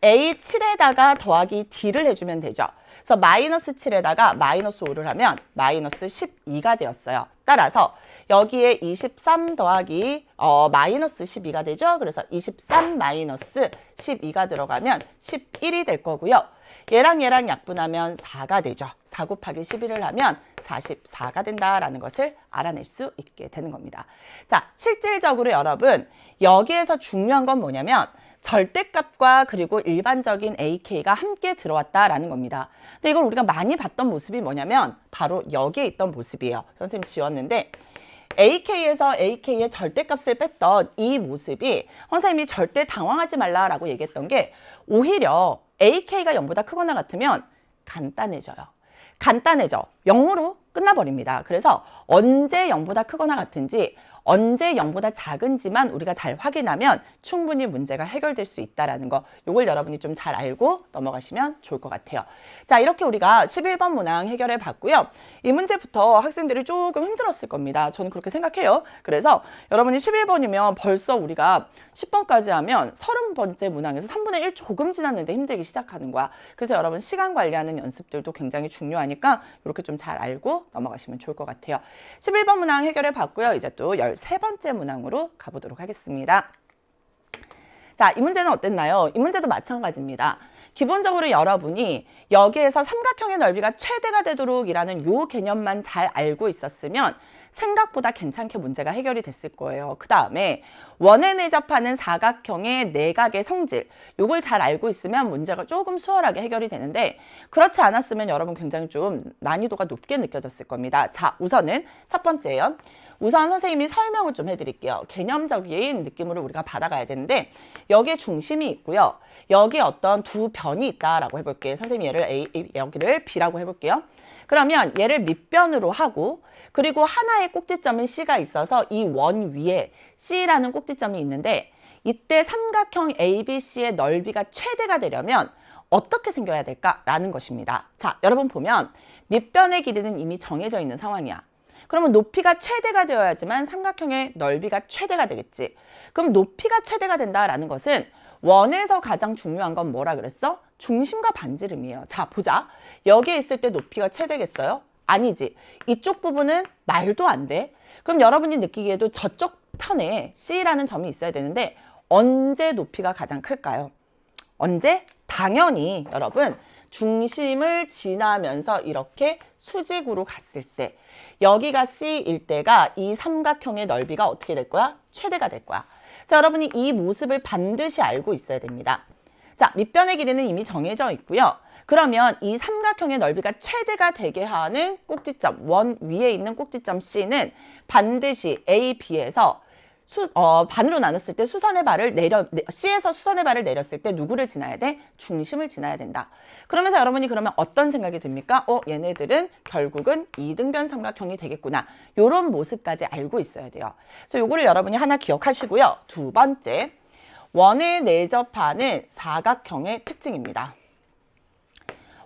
A7에다가 더하기 D를 해주면 되죠. 그래서 마이너스 7에다가 마이너스 5를 하면 마이너스 12가 되었어요. 따라서 여기에 23 더하기 마이너스 12가 되죠. 그래서 23 마이너스 12가 들어가면 11이 될 거고요. 얘랑 약분하면 4가 되죠. 4 곱하기 11을 하면 44가 된다라는 것을 알아낼 수 있게 되는 겁니다. 자, 실질적으로 여러분 여기에서 중요한 건 뭐냐면 절대값과 그리고 일반적인 AK가 함께 들어왔다라는 겁니다. 근데 이걸 우리가 많이 봤던 모습이 뭐냐면 바로 여기에 있던 모습이에요. 선생님 지웠는데 AK에서 AK의 절대값을 뺐던 이 모습이 선생님이 절대 당황하지 말라라고 얘기했던 게 오히려 AK가 0보다 크거나 같으면 간단해져요. 간단해져. 0으로 끝나버립니다. 그래서 언제 0보다 크거나 같은지 언제 0보다 작은지만 우리가 잘 확인하면 충분히 문제가 해결될 수 있다는 거, 이걸 여러분이 좀 잘 알고 넘어가시면 좋을 것 같아요. 자, 이렇게 우리가 11번 문항 해결해 봤고요. 이 문제부터 학생들이 조금 힘들었을 겁니다. 저는 그렇게 생각해요. 그래서 여러분이 11번이면 벌써 우리가 10번까지 하면 30번째 문항에서 3분의 1 조금 지났는데 힘들기 시작하는 거야. 그래서 여러분 시간 관리하는 연습들도 굉장히 중요하니까 이렇게 좀 잘 알고 넘어가시면 좋을 것 같아요. 11번 문항 해결해 봤고요. 이제 또 13번째 문항으로 가보도록 하겠습니다. 자, 이 문제는 어땠나요? 이 문제도 마찬가지입니다. 기본적으로 여러분이 여기에서 삼각형의 넓이가 최대가 되도록 이라는 요 개념만 잘 알고 있었으면 생각보다 괜찮게 문제가 해결이 됐을 거예요. 그 다음에 원에 내접하는 사각형의 내각의 성질, 요걸 잘 알고 있으면 문제가 조금 수월하게 해결이 되는데 그렇지 않았으면 여러분 굉장히 좀 난이도가 높게 느껴졌을 겁니다. 자, 우선은 첫 번째요. 우선 선생님이 설명을 좀 해드릴게요. 개념적인 느낌으로 우리가 받아가야 되는데 여기에 중심이 있고요. 여기에 어떤 두 변이 있다라고 해볼게요. 선생님이 얘를 여기를 B라고 해볼게요. 그러면 얘를 밑변으로 하고 그리고 하나의 꼭지점인 C가 있어서 이 원 위에 C라는 꼭지점이 있는데 이때 삼각형 ABC의 넓이가 최대가 되려면 어떻게 생겨야 될까라는 것입니다. 자, 여러분 보면 밑변의 길이는 이미 정해져 있는 상황이야. 그러면 높이가 최대가 되어야지만 삼각형의 넓이가 최대가 되겠지. 그럼 높이가 최대가 된다라는 것은 원에서 가장 중요한 건 뭐라 그랬어? 중심과 반지름이에요. 자, 보자. 여기에 있을 때 높이가 최대겠어요? 아니지. 이쪽 부분은 말도 안 돼. 그럼 여러분이 느끼기에도 저쪽 편에 C라는 점이 있어야 되는데 언제 높이가 가장 클까요? 언제? 당연히 여러분 중심을 지나면서 이렇게 수직으로 갔을 때 여기가 C일 때가 이 삼각형의 넓이가 어떻게 될 거야? 최대가 될 거야. 자, 여러분이 이 모습을 반드시 알고 있어야 됩니다. 자, 밑변의 길이는 이미 정해져 있고요. 그러면 이 삼각형의 넓이가 최대가 되게 하는 꼭지점, 원 위에 있는 꼭지점 C는 반드시 A, B에서 반으로 나눴을 때 C에서 수선의 발을 내렸을 때 누구를 지나야 돼? 중심을 지나야 된다. 그러면서 여러분이 그러면 어떤 생각이 듭니까? 얘네들은 결국은 이등변 삼각형이 되겠구나. 이런 모습까지 알고 있어야 돼요. 그래서 요거를 여러분이 하나 기억하시고요. 두 번째, 원에 내접하는 사각형의 특징입니다.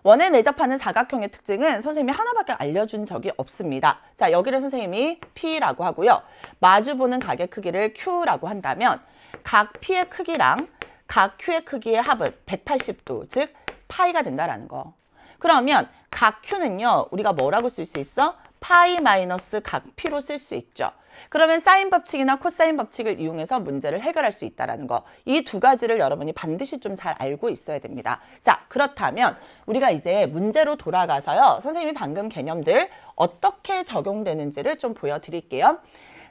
원에 내접하는 사각형의 특징은 선생님이 하나밖에 알려준 적이 없습니다. 자, 여기를 선생님이 P라고 하고요. 마주보는 각의 크기를 Q라고 한다면 각 P의 크기랑 각 Q의 크기의 합은 180도, 즉 파이가 된다라는 거. 그러면 각 Q는요, 우리가 뭐라고 쓸 수 있어? 파이 마이너스 각 P로 쓸 수 있죠. 그러면 사인 법칙이나 코사인 법칙을 이용해서 문제를 해결할 수 있다는 거. 이 두 가지를 여러분이 반드시 좀 잘 알고 있어야 됩니다. 자, 그렇다면 우리가 이제 문제로 돌아가서요. 선생님이 방금 개념들 어떻게 적용되는지를 좀 보여드릴게요.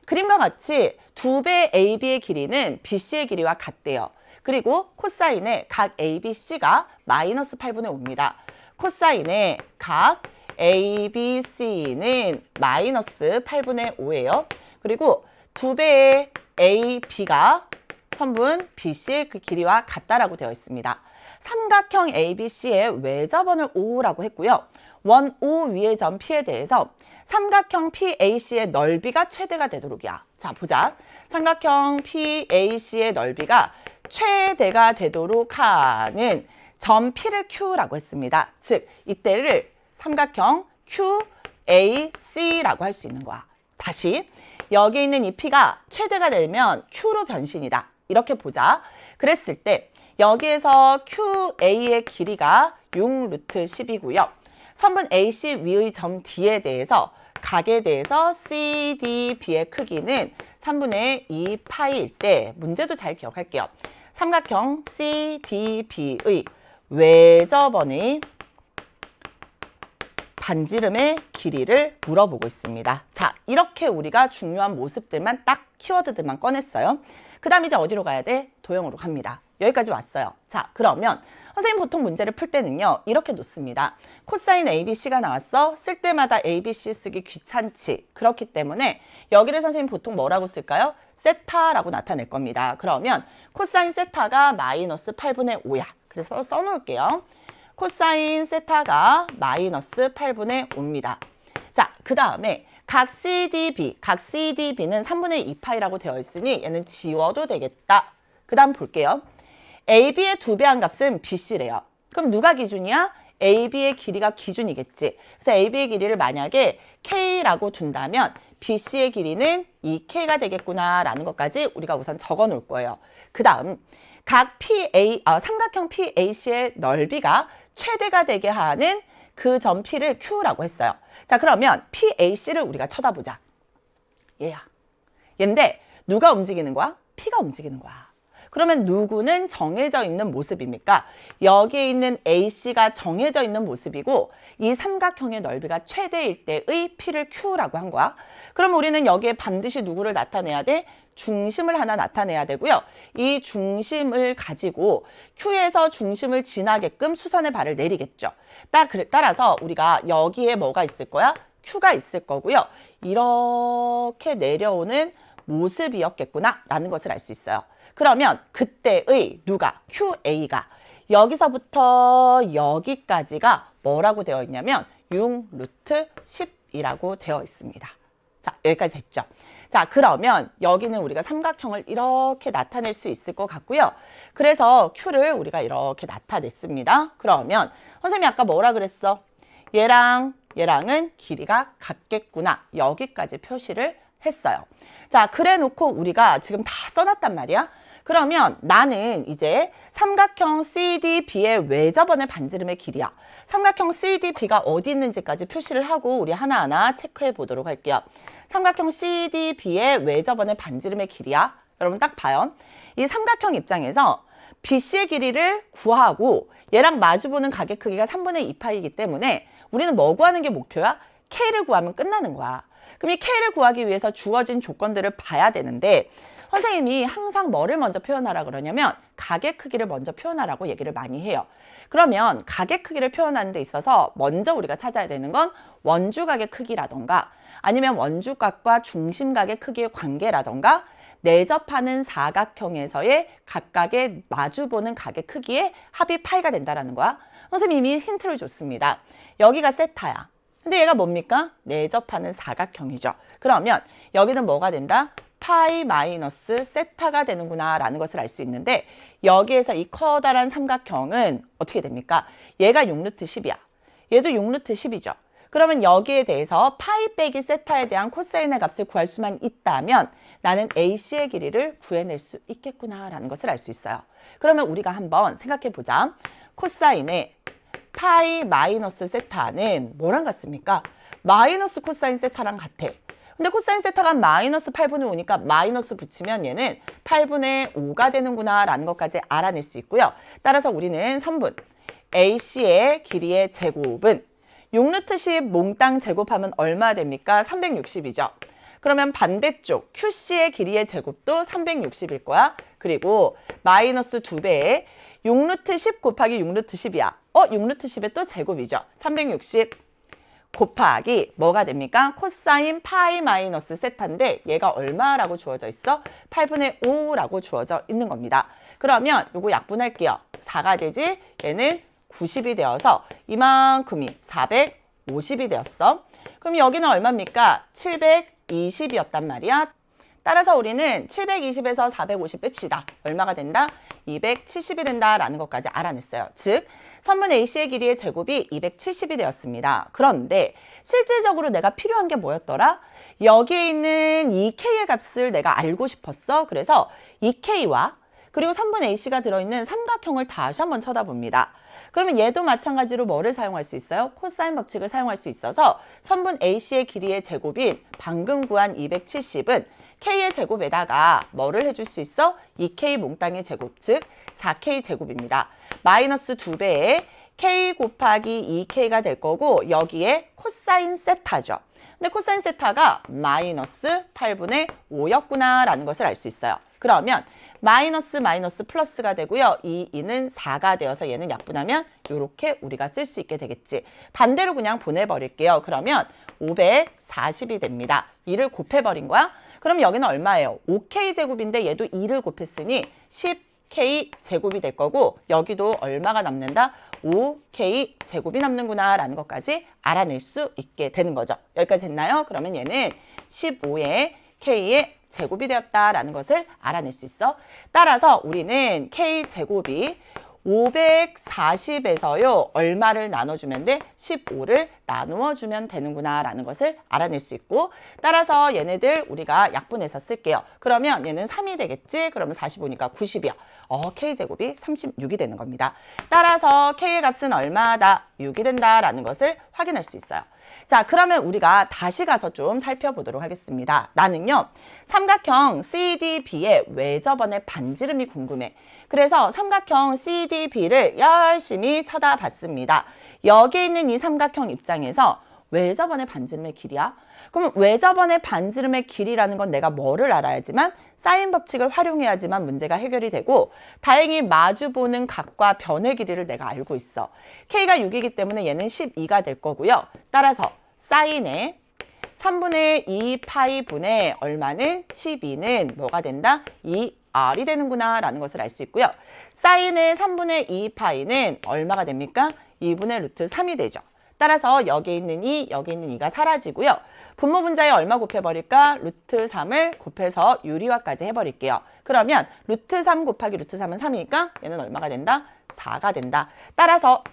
그림과 같이 2배 AB의 길이는 BC의 길이와 같대요. 그리고 코사인의 각 ABC가 마이너스 8분의 5입니다. 코사인의 각 ABC는 마이너스 8분의 5예요. 그리고 2배의 AB가 선분 BC의 그 길이와 같다라고 되어 있습니다. 삼각형 ABC의 외접원을 O라고 했고요. 원 O 위의 점 P에 대해서 삼각형 PAC의 넓이가 최대가 되도록이야. 자, 보자. 삼각형 PAC의 넓이가 최대가 되도록 하는 점 P를 Q라고 했습니다. 즉, 이때를 삼각형 QAC라고 할 수 있는 거야. 다시, 여기 있는 이 P가 최대가 되면 Q로 변신이다. 이렇게 보자. 그랬을 때 여기에서 QA의 길이가 6루트 10이고요. 선분 AC 위의 점 D에 대해서 각에 대해서 CDB의 크기는 3분의 2 파이일 때 문제도 잘 기억할게요. 삼각형 CDB의 외접원의 반지름의 길이를 물어보고 있습니다. 자, 이렇게 우리가 중요한 모습들만 딱 키워드들만 꺼냈어요. 그 다음 이제 어디로 가야 돼? 도형으로 갑니다. 여기까지 왔어요. 자, 그러면 선생님 보통 문제를 풀 때는요, 이렇게 놓습니다. 코사인 ABC가 나왔어. 쓸 때마다 ABC 쓰기 귀찮지. 그렇기 때문에 여기를 선생님 보통 뭐라고 쓸까요? 세타라고 나타낼 겁니다. 그러면 코사인 세타가 마이너스 8분의 5야. 그래서 써놓을게요. 코사인 세타가 마이너스 8분의 5입니다. 자, 그 다음에 각 CDB는 3분의 2파이라고 되어 있으니 얘는 지워도 되겠다. 그 다음 볼게요. AB의 2배한 값은 BC래요. 그럼 누가 기준이야? AB의 길이가 기준이겠지. 그래서 AB의 길이를 만약에 K라고 둔다면 BC의 길이는 2K가 되겠구나라는 것까지 우리가 우선 적어 놓을 거예요. 그 다음 각 삼각형 PAC의 넓이가 최대가 되게 하는 그 점 P를 Q라고 했어요. 자, 그러면 PAC를 우리가 쳐다보자. 얘야. 얘인데 누가 움직이는 거야? P가 움직이는 거야. 그러면 누구는 정해져 있는 모습입니까? 여기에 있는 AC가 정해져 있는 모습이고 이 삼각형의 넓이가 최대일 때의 P를 Q라고 한 거야. 그럼 우리는 여기에 반드시 누구를 나타내야 돼? 중심을 하나 나타내야 되고요. 이 중심을 가지고 Q에서 중심을 지나게끔 수선의 발을 내리겠죠. 따라서 우리가 여기에 뭐가 있을 거야? Q가 있을 거고요. 이렇게 내려오는 모습이었겠구나 라는 것을 알 수 있어요. 그러면 그때의 누가? QA가 여기서부터 여기까지가 뭐라고 되어 있냐면 6루트 10이라고 되어 있습니다. 자, 여기까지 됐죠? 자, 그러면 여기는 우리가 삼각형을 이렇게 나타낼 수 있을 것 같고요. 그래서 Q를 우리가 이렇게 나타냈습니다. 그러면 선생님이 아까 뭐라 그랬어? 얘랑은 길이가 같겠구나. 여기까지 표시를 했어요. 자, 그래 놓고 우리가 지금 다 써놨단 말이야. 그러면 나는 이제 삼각형 CDB의 외접원의 반지름의 길이야. 삼각형 CDB가 어디 있는지까지 표시를 하고 우리 하나하나 체크해 보도록 할게요. 삼각형 CDB의 외접원의 반지름의 길이야. 여러분 딱 봐요. 이 삼각형 입장에서 BC의 길이를 구하고 얘랑 마주보는 각의 크기가 3분의 2파이기 때문에 우리는 뭐 구하는 게 목표야? K를 구하면 끝나는 거야. 그럼 이 K를 구하기 위해서 주어진 조건들을 봐야 되는데 선생님이 항상 뭐를 먼저 표현하라 그러냐면 각의 크기를 먼저 표현하라고 얘기를 많이 해요. 그러면 각의 크기를 표현하는 데 있어서 먼저 우리가 찾아야 되는 건 원주각의 크기라던가 아니면 원주각과 중심각의 크기의 관계라던가 내접하는 사각형에서의 각각의 마주보는 각의 크기의 합이 파이가 된다는 거야. 선생님이 이미 힌트를 줬습니다. 여기가 세타야. 근데 얘가 뭡니까? 내접하는 사각형이죠. 그러면 여기는 뭐가 된다? 파이 마이너스 세타가 되는구나 라는 것을 알 수 있는데 여기에서 이 커다란 삼각형은 어떻게 됩니까? 얘가 6루트 10이야. 얘도 6루트 10이죠. 그러면 여기에 대해서 파이 빼기 세타에 대한 코사인의 값을 구할 수만 있다면 나는 AC의 길이를 구해낼 수 있겠구나 라는 것을 알 수 있어요. 그러면 우리가 한번 생각해 보자. 코사인의 파이 마이너스 세타는 뭐랑 같습니까? 마이너스 코사인 세타랑 같아. 근데 코사인 세타가 마이너스 8분의 5니까 마이너스 붙이면 얘는 8분의 5가 되는구나 라는 것까지 알아낼 수 있고요. 따라서 우리는 선분 AC의 길이의 제곱은 6루트 10 몽땅 제곱하면 얼마 됩니까? 360이죠. 그러면 반대쪽 QC의 길이의 제곱도 360일 거야. 그리고 마이너스 2배에 6루트 10 곱하기 6루트 10이야. 6루트 10의 또 제곱이죠. 360 곱하기 뭐가 됩니까? 코사인 파이 마이너스 세타인데 얘가 얼마라고 주어져 있어? 8분의 5라고 주어져 있는 겁니다. 그러면 요거 약분할게요. 4가 되지? 얘는 90이 되어서 이만큼이 450이 되었어. 그럼 여기는 얼마입니까? 720이었단 말이야. 따라서 우리는 720에서 450 뺍시다. 얼마가 된다? 270이 된다라는 것까지 알아냈어요. 즉, 선분 AC의 길이의 제곱이 270이 되었습니다. 그런데 실질적으로 내가 필요한 게 뭐였더라? 여기에 있는 2K의 값을 내가 알고 싶었어. 그래서 2K와 그리고 선분 AC가 들어있는 삼각형을 다시 한번 쳐다봅니다. 그러면 얘도 마찬가지로 뭐를 사용할 수 있어요? 코사인 법칙을 사용할 수 있어서 선분 AC의 길이의 제곱인 방금 구한 270은 K의 제곱에다가 뭐를 해줄 수 있어? 2K 몽땅의 제곱, 즉 4K 제곱입니다. 마이너스 2배의 K 곱하기 2K가 될 거고 여기에 코사인 세타죠. 근데 코사인 세타가 마이너스 8분의 5였구나 라는 것을 알 수 있어요. 그러면 마이너스 마이너스 플러스가 되고요. 이 2는 4가 되어서 얘는 약분하면 이렇게 우리가 쓸 수 있게 되겠지. 반대로 그냥 보내버릴게요. 그러면 540이 됩니다. 2를 곱해버린 거야. 그럼 여기는 얼마예요? 5K 제곱인데 얘도 2를 곱했으니 10K 제곱이 될 거고 여기도 얼마가 남는다? 5K 제곱이 남는구나 라는 것까지 알아낼 수 있게 되는 거죠. 여기까지 됐나요? 그러면 얘는 15의 K의 제곱이 되었다라는 것을 알아낼 수 있어. 따라서 우리는 K 제곱이 540에서요. 얼마를 나눠주면 돼? 15를 나누어주면 되는구나 라는 것을 알아낼 수 있고 따라서 얘네들 우리가 약분해서 쓸게요. 그러면 얘는 3이 되겠지? 그러면 45니까 90이야. K제곱이 36이 되는 겁니다. 따라서 K의 값은 얼마다? 6이 된다라는 것을 확인할 수 있어요. 자, 그러면 우리가 다시 가서 좀 살펴보도록 하겠습니다. 나는요, 삼각형 CDB의 외접원의 반지름이 궁금해. 그래서 삼각형 CDB를 열심히 쳐다봤습니다. 여기 있는 이 삼각형 입장에서 외접원의 반지름의 길이야? 그럼 외접원의 반지름의 길이라는 건 내가 뭐를 알아야지만 사인 법칙을 활용해야지만 문제가 해결이 되고 다행히 마주보는 각과 변의 길이를 내가 알고 있어. K가 6이기 때문에 얘는 12가 될 거고요. 따라서 사인의 3분의 2 파이 분의 얼마는 12는 뭐가 된다? 2R이 되는구나 라는 것을 알 수 있고요. 사인의 3분의 2 파이는 얼마가 됩니까? 2분의 루트 3이 되죠. 따라서 여기 있는 2, 여기 있는 2가 사라지고요. 분모 분자에 얼마 곱해버릴까? 루트 3을 곱해서 유리화까지 해버릴게요. 그러면 루트 3 곱하기 루트 3은 3이니까 얘는 얼마가 된다? 4가 된다. 따라서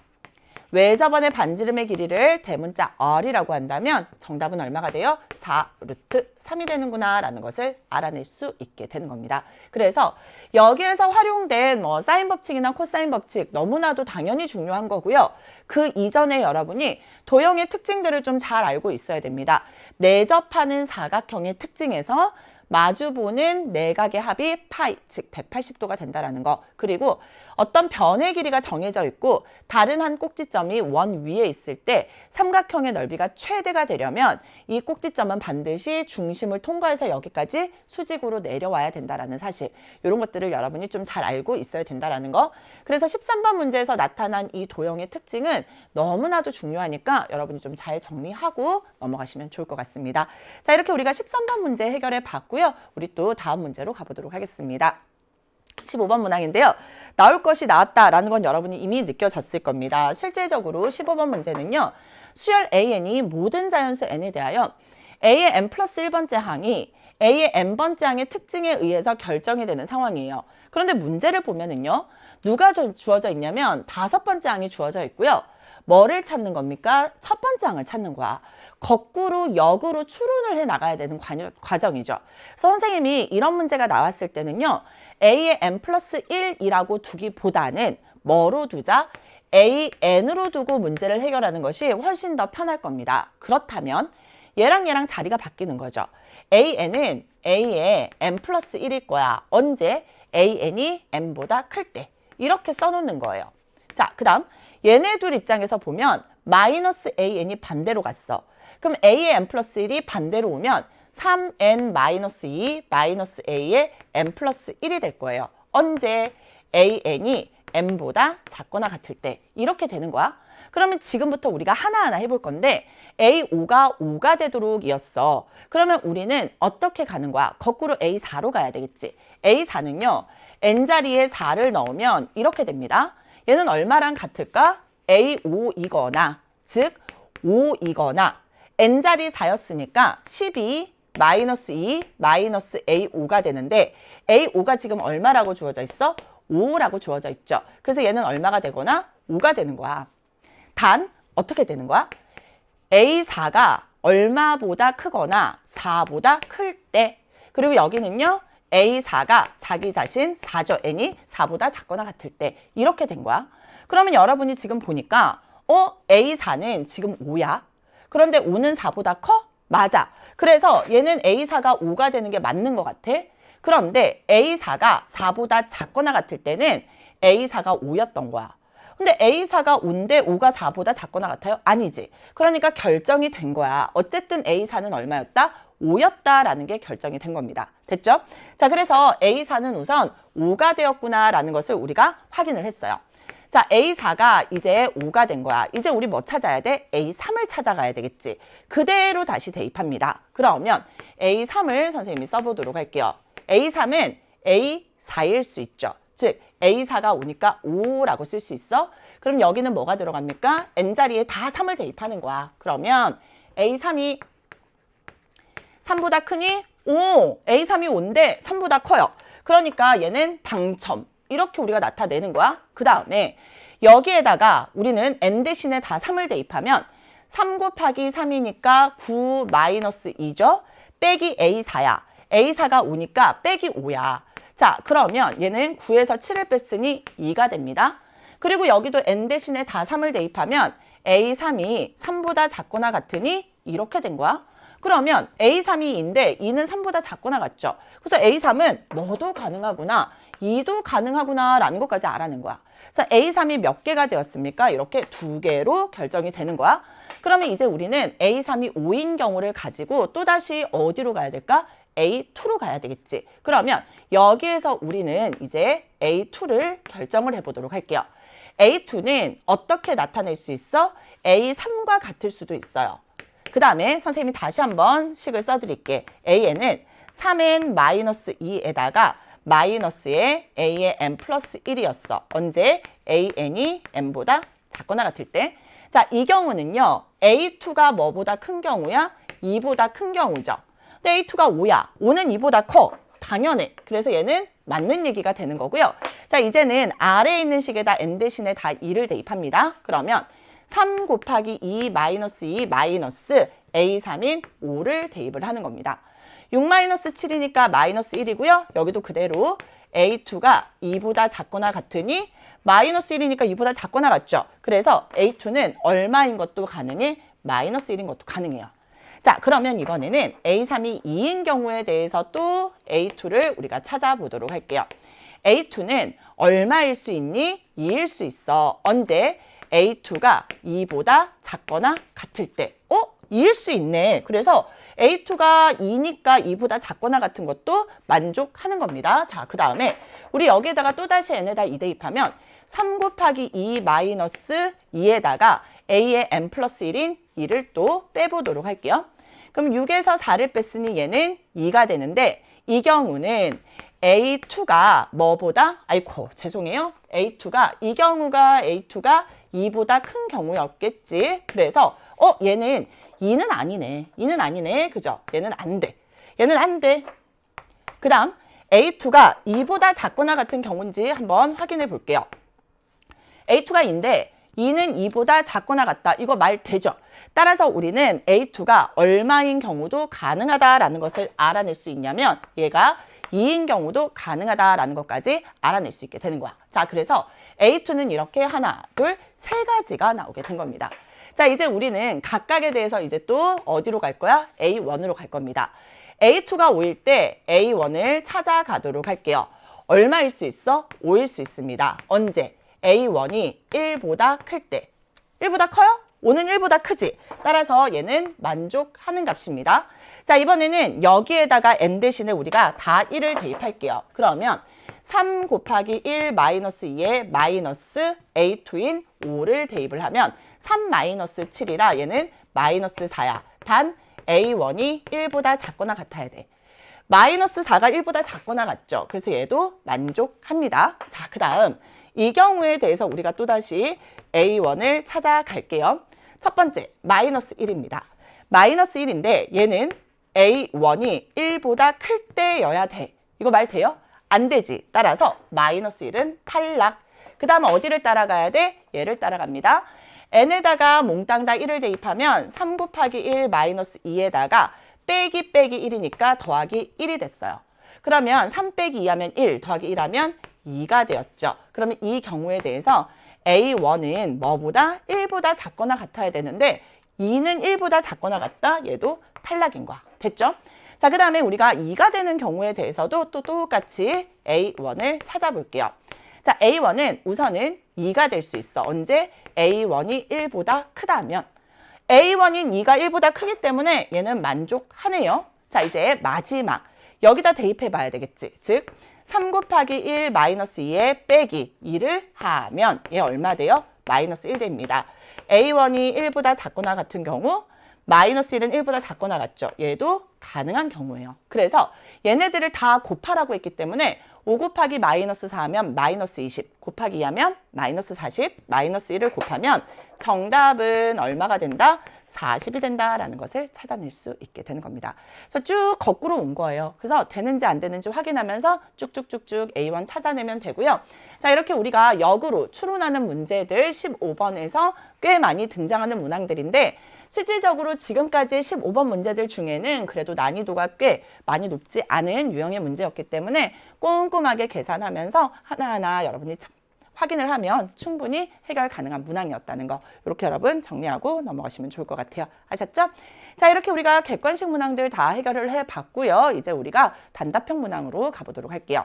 외접원의 반지름의 길이를 대문자 R이라고 한다면 정답은 얼마가 돼요? 4 루트 3이 되는구나 라는 것을 알아낼 수 있게 되는 겁니다. 그래서 여기에서 활용된 사인 법칙이나 코사인 법칙 너무나도 당연히 중요한 거고요. 그 이전에 여러분이 도형의 특징들을 좀 잘 알고 있어야 됩니다. 내접하는 사각형의 특징에서 마주보는 내각의 합이 파이, 즉 180도가 된다라는 거. 그리고 어떤 변의 길이가 정해져 있고 다른 한 꼭지점이 원 위에 있을 때 삼각형의 넓이가 최대가 되려면 이 꼭지점은 반드시 중심을 통과해서 여기까지 수직으로 내려와야 된다라는 사실. 이런 것들을 여러분이 좀 잘 알고 있어야 된다라는 거. 그래서 13번 문제에서 나타난 이 도형의 특징은 너무나도 중요하니까 여러분이 좀 잘 정리하고 넘어가시면 좋을 것 같습니다. 자, 이렇게 우리가 13번 문제 해결해 봤고요. 우리 또 다음 문제로 가보도록 하겠습니다. 15번 문항인데요. 나올 것이 나왔다라는 건 여러분이 이미 느껴졌을 겁니다. 실질적으로 15번 문제는요. 수열 AN이 모든 자연수 N에 대하여 A의 n 플러스 1번째 항이 A의 n번째 항의 특징에 의해서 결정이 되는 상황이에요. 그런데 문제를 보면은요. 누가 주어져 있냐면 5번째 항이 주어져 있고요. 뭐를 찾는 겁니까? 첫 번째 항을 찾는 거야. 거꾸로 역으로 추론을 해 나가야 되는 과정이죠. 그래서 선생님이 이런 문제가 나왔을 때는요. A의 n 플러스 1이라고 두기보다는 뭐로 두자? AN으로 두고 문제를 해결하는 것이 훨씬 더 편할 겁니다. 그렇다면 얘랑 얘랑 자리가 바뀌는 거죠. AN은 A의 n 플러스 1일 거야. 언제? AN이 n보다 클 때. 이렇게 써놓는 거예요. 자, 그 다음 얘네 둘 입장에서 보면 마이너스 AN이 반대로 갔어. 그럼 A의 n 플러스 1이 반대로 오면 3n 마이너스 2 마이너스 A의 n 플러스 1이 될 거예요. 언제? AN이 n보다 작거나 같을 때. 이렇게 되는 거야. 그러면 지금부터 우리가 하나하나 해볼 건데 A5가 5가 되도록 이었어. 그러면 우리는 어떻게 가는 거야? 거꾸로 A4로 가야 되겠지. A4는요. n자리에 4를 넣으면 이렇게 됩니다. 얘는 얼마랑 같을까? A5이거나 즉 5이거나 n자리 4였으니까 12 마이너스 2 마이너스 A5가 되는데 A5가 지금 얼마라고 주어져 있어? 5라고 주어져 있죠. 그래서 얘는 얼마가 되거나 5가 되는 거야. 단 어떻게 되는 거야? A4가 얼마보다 크거나 4보다 클 때, 그리고 여기는요 A4가 자기 자신 4죠. n이 4보다 작거나 같을 때 이렇게 된 거야. 그러면 여러분이 지금 보니까 A4는 지금 5야. 그런데 5는 4보다 커? 맞아. 그래서 얘는 A4가 5가 되는 게 맞는 것 같아. 그런데 A4가 4보다 작거나 같을 때는 A4가 5였던 거야. 근데 A4가 5인데 5가 4보다 작거나 같아요? 아니지. 그러니까 결정이 된 거야. 어쨌든 A4는 얼마였다? 5였다라는 게 결정이 된 겁니다. 됐죠? 자, 그래서 A4는 우선 5가 되었구나라는 것을 우리가 확인을 했어요. 자, A4가 이제 5가 된 거야. 이제 우리 뭐 찾아야 돼? A3을 찾아가야 되겠지. 그대로 다시 대입합니다. 그러면 A3을 선생님이 써보도록 할게요. A3은 A4일 수 있죠. 즉 A4가 5니까 5라고 쓸 수 있어. 그럼 여기는 뭐가 들어갑니까? n자리에 다 3을 대입하는 거야. 그러면 A3이 3보다 크니? 오, A3이 5인데 3보다 커요. 그러니까 얘는 당첨. 이렇게 우리가 나타내는 거야. 그 다음에 여기에다가 우리는 n 대신에 다 3을 대입하면 3 곱하기 3이니까 9 마이너스 2죠. 빼기 A4야. A4가 5니까 빼기 5야. 자, 그러면 얘는 9에서 7을 뺐으니 2가 됩니다. 그리고 여기도 n 대신에 다 3을 대입하면 A3이 3보다 작거나 같으니 이렇게 된 거야. 그러면 A3이 2인데 2는 3보다 작거나 같죠. 그래서 A3은 뭐도 가능하구나, 2도 가능하구나 라는 것까지 알아낸 거야. 그래서 A3이 몇 개가 되었습니까? 이렇게 2개로 결정이 되는 거야. 그러면 이제 우리는 A3이 5인 경우를 가지고 또다시 어디로 가야 될까? A2로 가야 되겠지. 그러면 여기에서 우리는 이제 A2를 결정을 해보도록 할게요. A2는 어떻게 나타낼 수 있어? A3과 같을 수도 있어요. 그 다음에 선생님이 다시 한번 식을 써드릴게. A는 3n-2에다가 마이너스에 A의 n 플러스 1이었어. 언제? AN이 n보다 작거나 같을 때. 자, 이 경우는요. A2가 뭐보다 큰 경우야? 2보다 큰 경우죠. 근데 A2가 5야. 5는 2보다 커. 당연해. 그래서 얘는 맞는 얘기가 되는 거고요. 자, 이제는 아래에 있는 식에다 n 대신에 다 2를 대입합니다. 그러면 3 곱하기 2 마이너스 2 마이너스 A3인 5를 대입을 하는 겁니다. 6 마이너스 7이니까 마이너스 1이고요. 여기도 그대로 A2가 2보다 작거나 같으니 마이너스 1이니까 2보다 작거나 같죠. 그래서 A2는 얼마인 것도 가능해? 마이너스 1인 것도 가능해요. 자, 그러면 이번에는 A3이 2인 경우에 대해서 또 A2를 우리가 찾아보도록 할게요. A2는 얼마일 수 있니? 2일 수 있어. 언제? A2가 2보다 작거나 같을 때. 2일 수 있네. 그래서 A2가 2니까 2보다 작거나 같은 것도 만족하는 겁니다. 자, 그 다음에 우리 여기에다가 또다시 n에다 2 대입하면 3 곱하기 2 마이너스 2에다가 A의 n 플러스 1인 2를 또 빼보도록 할게요. 그럼 6에서 4를 뺐으니 얘는 2가 되는데 이 경우는 A2가 뭐보다? 아이고, 죄송해요. 이 경우가 A2가 2보다 큰 경우였겠지. 그래서 얘는 2는 아니네. 2는 아니네. 그죠? 얘는 안 돼. 얘는 안 돼. 그 다음 A2가 2보다 작거나 같은 경우인지 한번 확인해 볼게요. A2가 2인데 2는 2보다 작거나 같다. 이거 말 되죠? 따라서 우리는 A2가 얼마인 경우도 가능하다라는 것을 알아낼 수 있냐면 얘가 2인 경우도 가능하다라는 것까지 알아낼 수 있게 되는 거야. 자, 그래서 A2는 이렇게 하나, 둘, 세 가지가 나오게 된 겁니다. 자, 이제 우리는 각각에 대해서 이제 또 어디로 갈 거야? A1으로 갈 겁니다. A2가 5일 때 A1을 찾아가도록 할게요. 얼마일 수 있어? 5일 수 있습니다. 언제? A1이 1보다 클 때. 1보다 커요? 5는 1보다 크지. 따라서 얘는 만족하는 값입니다. 자, 이번에는 여기에다가 n 대신에 우리가 다 1을 대입할게요. 그러면 3 곱하기 1 마이너스 2에 마이너스 A2인 5를 대입을 하면 3 마이너스 7이라 얘는 마이너스 4야. 단 A1이 1보다 작거나 같아야 돼. 마이너스 4가 1보다 작거나 같죠. 그래서 얘도 만족합니다. 자, 그 다음 이 경우에 대해서 우리가 또다시 A1을 찾아갈게요. 첫 번째, 마이너스 1입니다. 마이너스 1인데 얘는 A1이 1보다 클 때여야 돼. 이거 말 돼요? 안 되지. 따라서 마이너스 1은 탈락. 그 다음 어디를 따라가야 돼? 얘를 따라갑니다. n에다가 몽땅 다 1을 대입하면 3 곱하기 1 마이너스 2에다가 빼기 1이니까 더하기 1이 됐어요. 그러면 3 빼기 2 하면 1, 더하기 1 하면 2가 되었죠. 그러면 이 경우에 대해서 A1은 뭐보다? 1보다 작거나 같아야 되는데 2는 1보다 작거나 같다? 얘도 탈락인 거야. 됐죠? 자, 그 다음에 우리가 2가 되는 경우에 대해서도 또 똑같이 A1을 찾아볼게요. 자, A1은 우선은 2가 될 수 있어. 언제? A1이 1보다 크다면. A1인 2가 1보다 크기 때문에 얘는 만족하네요. 자, 이제 마지막. 여기다 대입해 봐야 되겠지. 즉, 3 곱하기 1 마이너스 2에 빼기 2를 하면 얘 얼마 돼요? 마이너스 1 됩니다. A1이 1보다 작거나 같은 경우 마이너스 1은 1보다 작거나 같죠. 얘도 가능한 경우예요. 그래서 얘네들을 다 곱하라고 했기 때문에 5 곱하기 마이너스 4 하면 마이너스 20, 곱하기 2 하면 마이너스 40, 마이너스 1을 곱하면 정답은 얼마가 된다? 40이 된다라는 것을 찾아낼 수 있게 되는 겁니다. 그래서 쭉 거꾸로 온 거예요. 그래서 되는지 안 되는지 확인하면서 쭉쭉쭉쭉 A1 찾아내면 되고요. 자, 이렇게 우리가 역으로 추론하는 문제들 15번에서 꽤 많이 등장하는 문항들인데 실질적으로 지금까지 15번 문제들 중에는 그래도 난이도가 꽤 많이 높지 않은 유형의 문제였기 때문에 꼼꼼하게 계산하면서 하나하나 여러분이 확인을 하면 충분히 해결 가능한 문항이었다는 거 이렇게 여러분 정리하고 넘어가시면 좋을 것 같아요. 아셨죠? 자, 이렇게 우리가 객관식 문항들 다 해결을 해봤고요. 이제 우리가 단답형 문항으로 가보도록 할게요.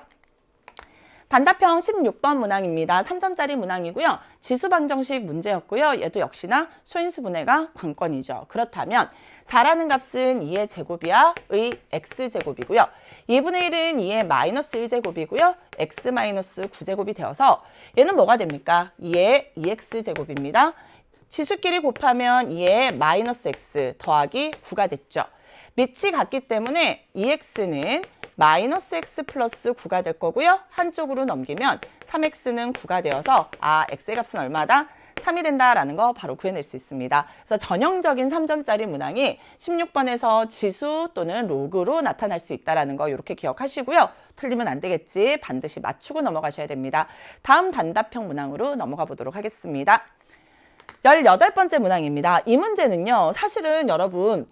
단답형 16번 문항입니다. 3점짜리 문항이고요. 지수방정식 문제였고요. 얘도 역시나 소인수분해가 관건이죠. 그렇다면 4라는 값은 2의 제곱이야 의 x제곱이고요. 2분의 1은 2의 마이너스 1제곱이고요. x 마이너스 9제곱이 되어서 얘는 뭐가 됩니까? 2의 2x제곱입니다. 지수끼리 곱하면 2의 마이너스 x 더하기 9가 됐죠. 밑이 같기 때문에 2x는 마이너스 x 플러스 9가 될 거고요. 한쪽으로 넘기면 3x는 9가 되어서 x의 값은 얼마다? 3이 된다라는 거 바로 구해낼 수 있습니다. 그래서 전형적인 3점짜리 문항이 16번에서 지수 또는 로그로 나타날 수 있다는 거 이렇게 기억하시고요. 틀리면 안 되겠지. 반드시 맞추고 넘어가셔야 됩니다. 다음 단답형 문항으로 넘어가 보도록 하겠습니다. 18번째 문항입니다. 이 문제는요. 사실은 여러분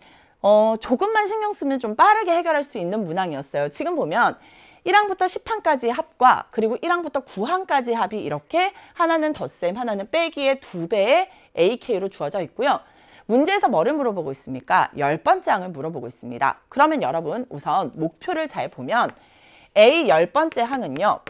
조금만 신경 쓰면 좀 빠르게 해결할 수 있는 문항이었어요. 지금 보면 1항부터 10항까지 합과 그리고 1항부터 9항까지 합이 이렇게 하나는 덧셈, 하나는 빼기의 2배의 AK로 주어져 있고요. 문제에서 뭐를 물어보고 있습니까? 10번째 항을 물어보고 있습니다. 그러면 여러분 우선 목표를 잘 보면 A 10번째 항은요.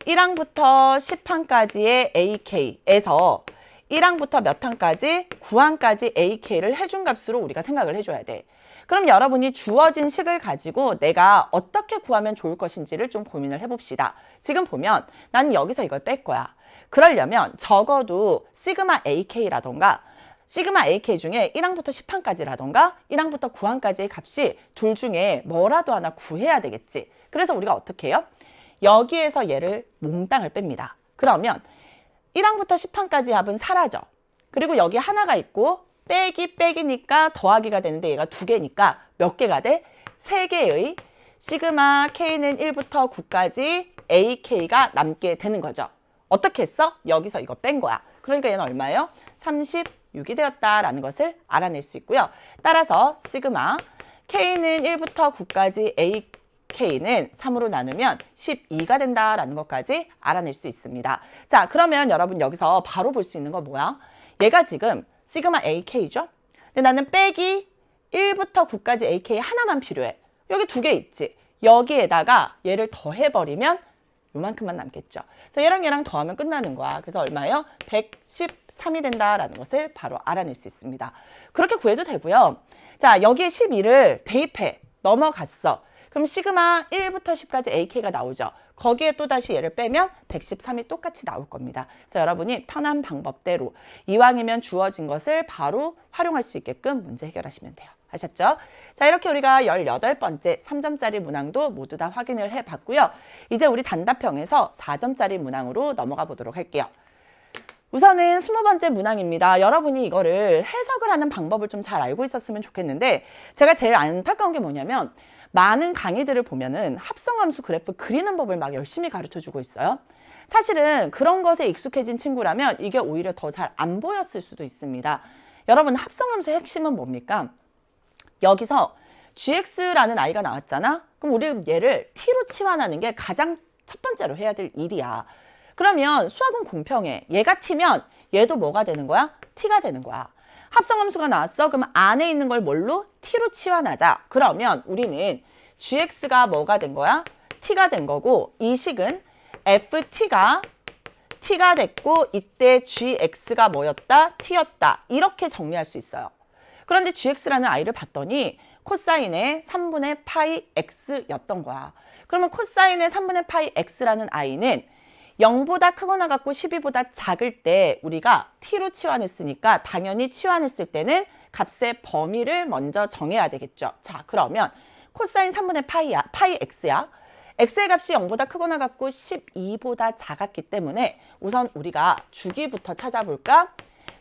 1항부터 10항까지의 AK에서 1항부터 몇 항까지? 9항까지 AK를 해준 값으로 우리가 생각을 해줘야 돼. 그럼 여러분이 주어진 식을 가지고 내가 어떻게 구하면 좋을 것인지를 좀 고민을 해봅시다. 지금 보면 나는 여기서 이걸 뺄 거야. 그러려면 적어도 시그마 AK라던가 시그마 AK 중에 1항부터 10항까지라던가 1항부터 9항까지의 값이 둘 중에 뭐라도 하나 구해야 되겠지. 그래서 우리가 어떻게 해요? 여기에서 얘를 몽땅을 뺍니다. 그러면 1항부터 10항까지 합은 사라져. 그리고 여기 하나가 있고 빼기니까 더하기가 되는데 얘가 2개니까 몇 개가 돼? 3개의 시그마 K는 1부터 9까지 AK가 남게 되는 거죠. 어떻게 했어? 여기서 이거 뺀 거야. 그러니까 얘는 얼마예요? 36이 되었다라는 것을 알아낼 수 있고요. 따라서 시그마 K는 1부터 9까지 AK는 3으로 나누면 12가 된다라는 것까지 알아낼 수 있습니다. 자, 그러면 여러분 여기서 바로 볼 수 있는 건 뭐야? 얘가 지금 시그마 AK죠? 근데 나는 빼기 1부터 9까지 AK 하나만 필요해. 여기 2개 있지? 여기에다가 얘를 더해버리면 요만큼만 남겠죠. 그래서 얘랑 더하면 끝나는 거야. 그래서 얼마예요? 113이 된다라는 것을 바로 알아낼 수 있습니다. 그렇게 구해도 되고요. 자, 여기에 12를 대입해. 넘어갔어. 그럼 시그마 1부터 10까지 AK가 나오죠. 거기에 또다시 얘를 빼면 113이 똑같이 나올 겁니다. 그래서 여러분이 편한 방법대로 이왕이면 주어진 것을 바로 활용할 수 있게끔 문제 해결하시면 돼요. 아셨죠? 자, 이렇게 우리가 18번째 3점짜리 문항도 모두 다 확인을 해봤고요. 이제 우리 단답형에서 4점짜리 문항으로 넘어가 보도록 할게요. 우선은 20번째 문항입니다. 여러분이 이거를 해석을 하는 방법을 좀 잘 알고 있었으면 좋겠는데 제가 제일 안타까운 게 뭐냐면 많은 강의들을 보면은 합성함수 그래프 그리는 법을 막 열심히 가르쳐주고 있어요. 사실은 그런 것에 익숙해진 친구라면 이게 오히려 더 잘 안 보였을 수도 있습니다. 여러분 합성함수의 핵심은 뭡니까? 여기서 gx라는 아이가 나왔잖아? 그럼 우리 얘를 t로 치환하는 게 가장 첫 번째로 해야 될 일이야. 그러면 수학은 공평해. 얘가 t면 얘도 뭐가 되는 거야? t가 되는 거야. 합성함수가 나왔어? 그럼 안에 있는 걸 뭘로? t로 치환하자. 그러면 우리는 gx가 뭐가 된 거야? t가 된 거고 이 식은 ft가 t가 됐고 이때 gx가 뭐였다? t였다. 이렇게 정리할 수 있어요. 그런데 gx라는 아이를 봤더니 코사인의 3분의 파이 x였던 거야. 그러면 코사인의 3분의 파이 x라는 아이는 0보다 크거나 같고 12보다 작을 때 우리가 t로 치환했으니까 당연히 치환했을 때는 값의 범위를 먼저 정해야 되겠죠. 자, 그러면 코사인 3분의 파이 x야. x의 값이 0보다 크거나 같고 12보다 작았기 때문에 우선 우리가 주기부터 찾아볼까?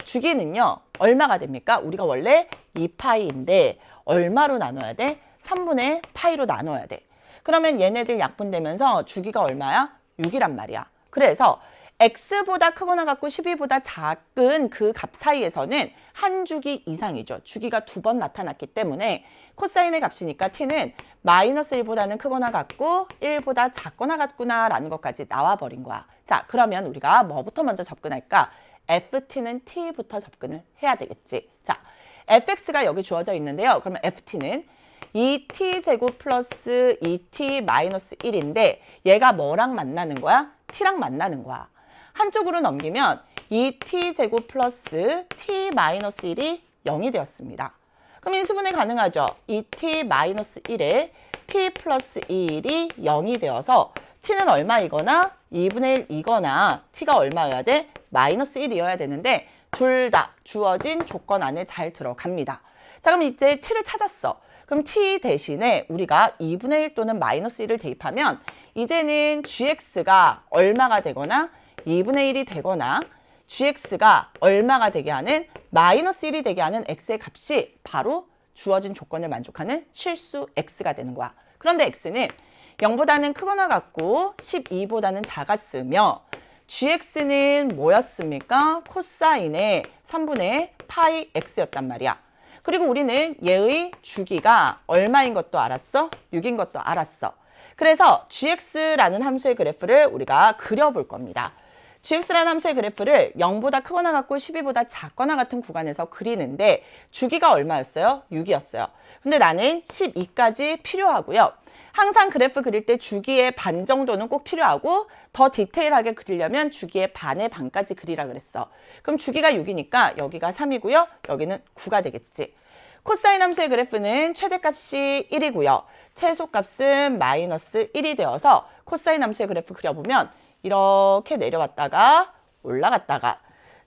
주기는요. 얼마가 됩니까? 우리가 원래 2파이인데 얼마로 나눠야 돼? 3분의 파이로 나눠야 돼. 그러면 얘네들 약분되면서 주기가 얼마야? 6이란 말이야. 그래서 x보다 크거나 같고 12보다 작은 그 값 사이에서는 한 주기 이상이죠. 주기가 2번 나타났기 때문에 코사인의 값이니까 t는 마이너스 1보다는 크거나 같고 1보다 작거나 같구나 라는 것까지 나와버린 거야. 자, 그러면 우리가 뭐부터 먼저 접근할까? ft는 t부터 접근을 해야 되겠지. 자, fx가 여기 주어져 있는데요. 그러면 ft는 2t제곱 플러스 2t 마이너스 1인데 얘가 뭐랑 만나는 거야? t랑 만나는 거야. 한쪽으로 넘기면 2t제곱 플러스 t 마이너스 1이 0이 되었습니다. 그럼 인수분해 가능하죠? 2t 마이너스 1에 t 플러스 1이 0이 되어서 t는 얼마이거나 2분의 1이거나 t가 얼마여야 돼? 마이너스 1이어야 되는데 둘 다 주어진 조건 안에 잘 들어갑니다. 자, 그럼 이제 t를 찾았어. 그럼 t 대신에 우리가 2분의 1 또는 마이너스 1을 대입하면 이제는 gx가 얼마가 되거나 2분의 1이 되거나 gx가 얼마가 되게 하는 마이너스 1이 되게 하는 x의 값이 바로 주어진 조건을 만족하는 실수 x가 되는 거야. 그런데 x는 0보다는 크거나 같고 12보다는 작았으며 gx는 뭐였습니까? 코사인의 3분의 파이 x였단 말이야. 그리고 우리는 얘의 주기가 얼마인 것도 알았어? 6인 것도 알았어. 그래서 gx라는 함수의 그래프를 우리가 그려볼 겁니다. gx라는 함수의 그래프를 0보다 크거나 같고 12보다 작거나 같은 구간에서 그리는데 주기가 얼마였어요? 6이었어요. 근데 나는 12까지 필요하고요. 항상 그래프 그릴 때 주기의 반 정도는 꼭 필요하고 더 디테일하게 그리려면 주기의 반의 반까지 그리라 그랬어. 그럼 주기가 6이니까 여기가 3이고요. 여기는 9가 되겠지. 코사인 함수의 그래프는 최대값이 1이고요. 최소값은 마이너스 1이 되어서 코사인 함수의 그래프 그려보면 이렇게 내려왔다가 올라갔다가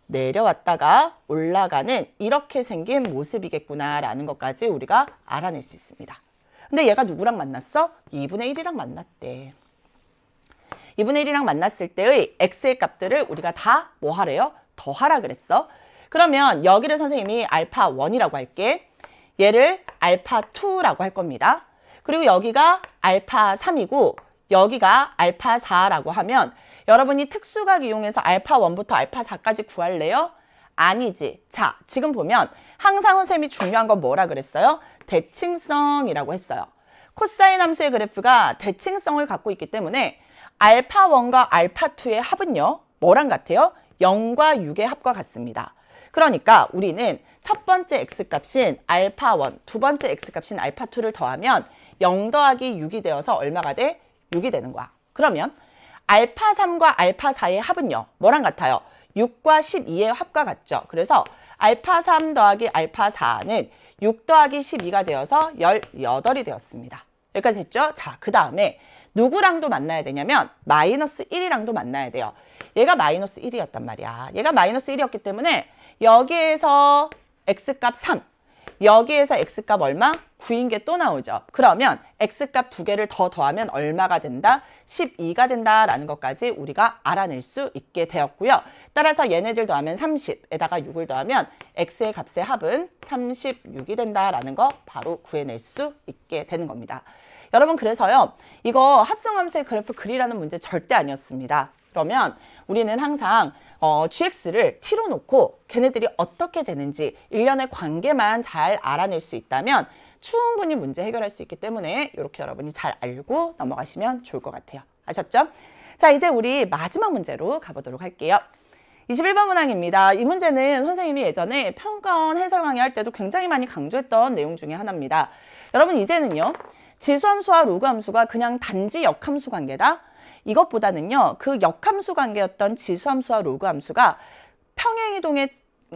내려왔다가 올라가는 이렇게 생긴 모습이겠구나라는 것까지 우리가 알아낼 수 있습니다. 근데 얘가 누구랑 만났어? 2분의 1이랑 만났대. 2분의 1이랑 만났을 때의 x의 값들을 우리가 다 뭐 하래요? 더하라 그랬어. 그러면 여기를 선생님이 알파 1이라고 할게. 얘를 알파 2라고 할 겁니다. 그리고 여기가 알파 3이고 여기가 알파 4라고 하면 여러분이 특수각 이용해서 알파 1부터 알파 4까지 구할래요? 아니지. 자, 지금 보면 항상 선생님이 중요한 건 뭐라 그랬어요? 대칭성이라고 했어요. 코사인 함수의 그래프가 대칭성을 갖고 있기 때문에 알파 1과 알파 2의 합은요. 뭐랑 같아요? 0과 6의 합과 같습니다. 그러니까 우리는 첫 번째 x값인 알파 1, 두 번째 x값인 알파 2를 더하면 0 더하기 6이 되어서 얼마가 돼? 6이 되는 거야. 그러면 알파 3과 알파 4의 합은요. 뭐랑 같아요? 6과 12의 합과 같죠. 그래서 알파 3 더하기 알파 4는 6 더하기 12가 되어서 18이 되었습니다. 여기까지 됐죠? 자, 그 다음에 누구랑도 만나야 되냐면 마이너스 1이랑도 만나야 돼요. 얘가 마이너스 1이었단 말이야. 얘가 마이너스 1이었기 때문에 여기에서 x값 3, 여기에서 x값 얼마? 9인 게 또 나오죠. 그러면 x값 두 개를 더 더하면 얼마가 된다? 12가 된다라는 것까지 우리가 알아낼 수 있게 되었고요. 따라서 얘네들 더하면 30에다가 6을 더하면 x의 값의 합은 36이 된다라는 거 바로 구해낼 수 있게 되는 겁니다. 여러분, 그래서요, 이거 합성함수의 그래프 그리라는 문제 절대 아니었습니다. 그러면 우리는 항상 gx를 t로 놓고 걔네들이 어떻게 되는지 일련의 관계만 잘 알아낼 수 있다면 충분히 문제 해결할 수 있기 때문에 이렇게 여러분이 잘 알고 넘어가시면 좋을 것 같아요. 아셨죠? 자, 이제 우리 마지막 문제로 가보도록 할게요. 21번 문항입니다. 이 문제는 선생님이 예전에 평가원 해설 강의할 때도 굉장히 많이 강조했던 내용 중에 하나입니다. 여러분, 이제는요, 지수함수와 로그함수가 그냥 단지 역함수 관계다? 이것보다는요, 그 역함수 관계였던 지수함수와 로그함수가 평행이동에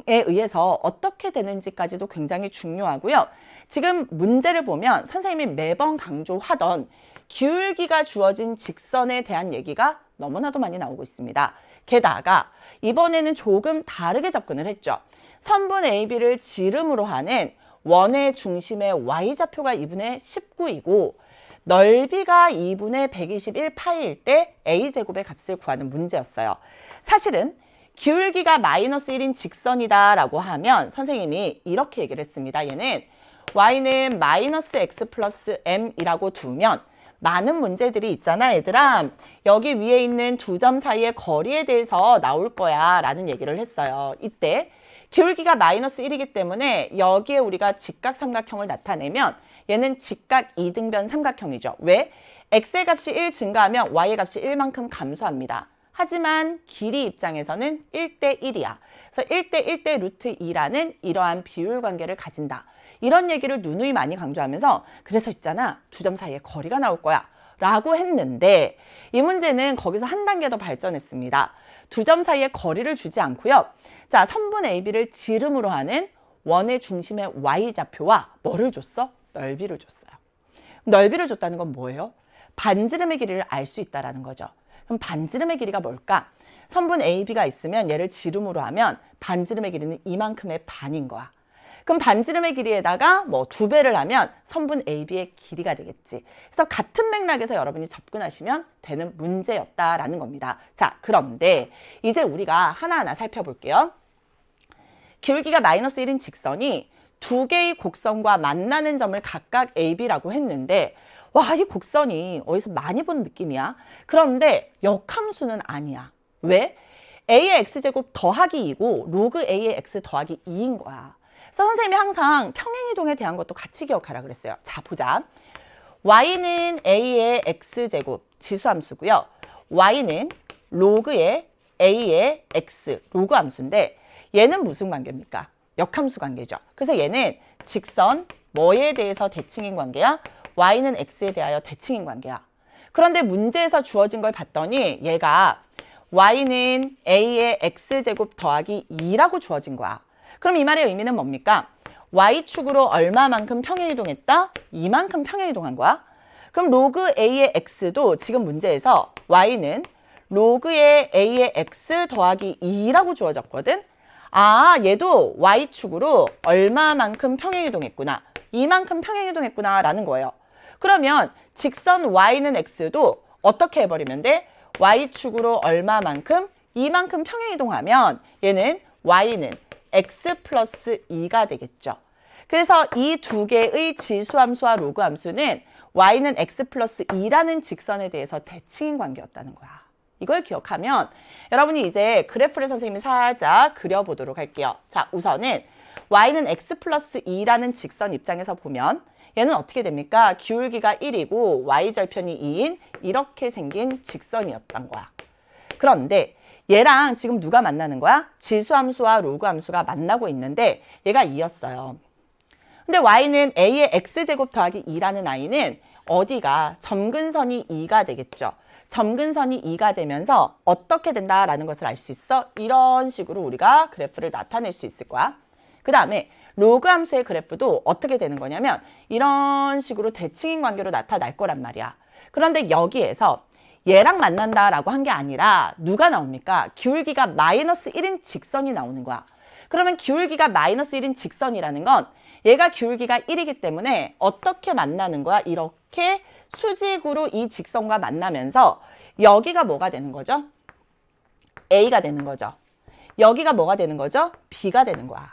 의해서 어떻게 되는지까지도 굉장히 중요하고요. 지금 문제를 보면 선생님이 매번 강조하던 기울기가 주어진 직선에 대한 얘기가 너무나도 많이 나오고 있습니다. 게다가 이번에는 조금 다르게 접근을 했죠. 선분 AB를 지름으로 하는 원의 중심의 y좌표가 2분의 19이고 넓이가 2분의 121 파이일 때 a제곱의 값을 구하는 문제였어요. 사실은 기울기가 마이너스 1인 직선이다 라고 하면 선생님이 이렇게 얘기를 했습니다. 얘는 y는 마이너스 x 플러스 m이라고 두면 많은 문제들이 있잖아, 얘들아. 여기 위에 있는 두 점 사이의 거리에 대해서 나올 거야 라는 얘기를 했어요. 이때 기울기가 마이너스 1이기 때문에 여기에 우리가 직각삼각형을 나타내면 얘는 직각 이등변 삼각형이죠. 왜? x의 값이 1 증가하면 y의 값이 1만큼 감소합니다. 하지만 길이 입장에서는 1대 1이야. 그래서 1대 1대 루트 2라는 이러한 비율 관계를 가진다. 이런 얘기를 누누이 많이 강조하면서 그래서 있잖아, 두 점 사이에 거리가 나올 거야 라고 했는데 이 문제는 거기서 한 단계 더 발전했습니다. 두 점 사이에 거리를 주지 않고요. 자, 선분 AB를 지름으로 하는 원의 중심의 y좌표와 뭐를 줬어? 넓이를 줬어요. 넓이를 줬다는 건 뭐예요? 반지름의 길이를 알 수 있다는 거죠. 그럼 반지름의 길이가 뭘까? 선분 AB가 있으면 얘를 지름으로 하면 반지름의 길이는 이만큼의 반인 거야. 그럼 반지름의 길이에다가 뭐 2배를 하면 선분 AB의 길이가 되겠지. 그래서 같은 맥락에서 여러분이 접근하시면 되는 문제였다라는 겁니다. 자, 그런데 이제 우리가 하나하나 살펴볼게요. 기울기가 마이너스 1인 직선이 두 개의 곡선과 만나는 점을 각각 AB라고 했는데 와, 이 곡선이 어디서 많이 본 느낌이야. 그런데 역함수는 아니야. 왜? A의 X제곱 더하기 2고 로그 A의 X 더하기 2인 거야. 그래서 선생님이 항상 평행이동에 대한 것도 같이 기억하라 그랬어요. 자, 보자. Y는 A의 X제곱 지수함수고요. Y는 로그의 A의 X 로그 함수인데 얘는 무슨 관계입니까? 역함수 관계죠. 그래서 얘는 직선 뭐에 대해서 대칭인 관계야? y는 x에 대하여 대칭인 관계야. 그런데 문제에서 주어진 걸 봤더니 얘가 y는 a의 x제곱 더하기 2라고 주어진 거야. 그럼 이 말의 의미는 뭡니까? y축으로 얼마만큼 평행이동했다? 이만큼 평행이동한 거야. 그럼 로그 a의 x도 지금 문제에서 y는 로그의 a의 x 더하기 2라고 주어졌거든. 아, 얘도 y축으로 얼마만큼 평행이동했구나. 이만큼 평행이동했구나 라는 거예요. 그러면 직선 y는 x도 어떻게 해버리면 돼? y축으로 얼마만큼? 이만큼 평행이동하면 얘는 y는 x 플러스 2가 되겠죠. 그래서 이 두 개의 지수함수와 로그함수는 y는 x 플러스 2라는 직선에 대해서 대칭인 관계였다는 거야. 이걸 기억하면 여러분이 이제 그래프를 선생님이 살짝 그려보도록 할게요. 자, 우선은 y는 x 플러스 2라는 직선 입장에서 보면 얘는 어떻게 됩니까? 기울기가 1이고 y절편이 2인 이렇게 생긴 직선이었던 거야. 그런데 얘랑 지금 누가 만나는 거야? 지수함수와 로그함수가 만나고 있는데 얘가 2였어요. 근데 y는 a의 x제곱 더하기 2라는 i는 어디가 점근선이 2가 되겠죠. 점근선이 2가 되면서 어떻게 된다라는 것을 알 수 있어? 이런 식으로 우리가 그래프를 나타낼 수 있을 거야. 그 다음에 로그 함수의 그래프도 어떻게 되는 거냐면 이런 식으로 대칭인 관계로 나타날 거란 말이야. 그런데 여기에서 얘랑 만난다라고 한 게 아니라 누가 나옵니까? 기울기가 마이너스 1인 직선이 나오는 거야. 그러면 기울기가 마이너스 1인 직선이라는 건 얘가 기울기가 1이기 때문에 어떻게 만나는 거야? 이렇게 수직으로 이 직선과 만나면서 여기가 뭐가 되는 거죠? A가 되는 거죠. 여기가 뭐가 되는 거죠? B가 되는 거야.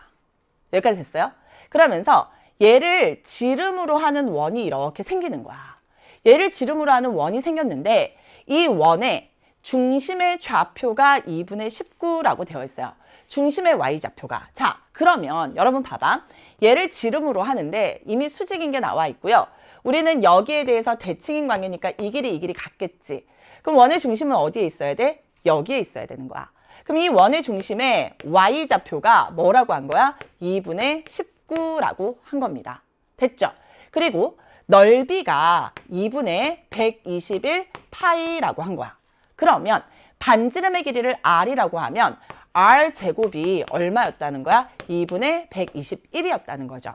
여기까지 됐어요? 그러면서 얘를 지름으로 하는 원이 이렇게 생기는 거야. 얘를 지름으로 하는 원이 생겼는데 이 원의 중심의 좌표가 2분의 19라고 되어 있어요. 중심의 y좌표가. 자, 그러면 여러분 봐봐. 얘를 지름으로 하는데 이미 수직인 게 나와 있고요. 우리는 여기에 대해서 대칭인 관계니까 이 길이 같겠지. 그럼 원의 중심은 어디에 있어야 돼? 여기에 있어야 되는 거야. 그럼 이 원의 중심의 y좌표가 뭐라고 한 거야? 2분의 19라고 한 겁니다. 됐죠? 그리고 넓이가 2분의 121 파이라고 한 거야. 그러면 반지름의 길이를 r이라고 하면 r제곱이 얼마였다는 거야? 2분의 121이었다는 거죠.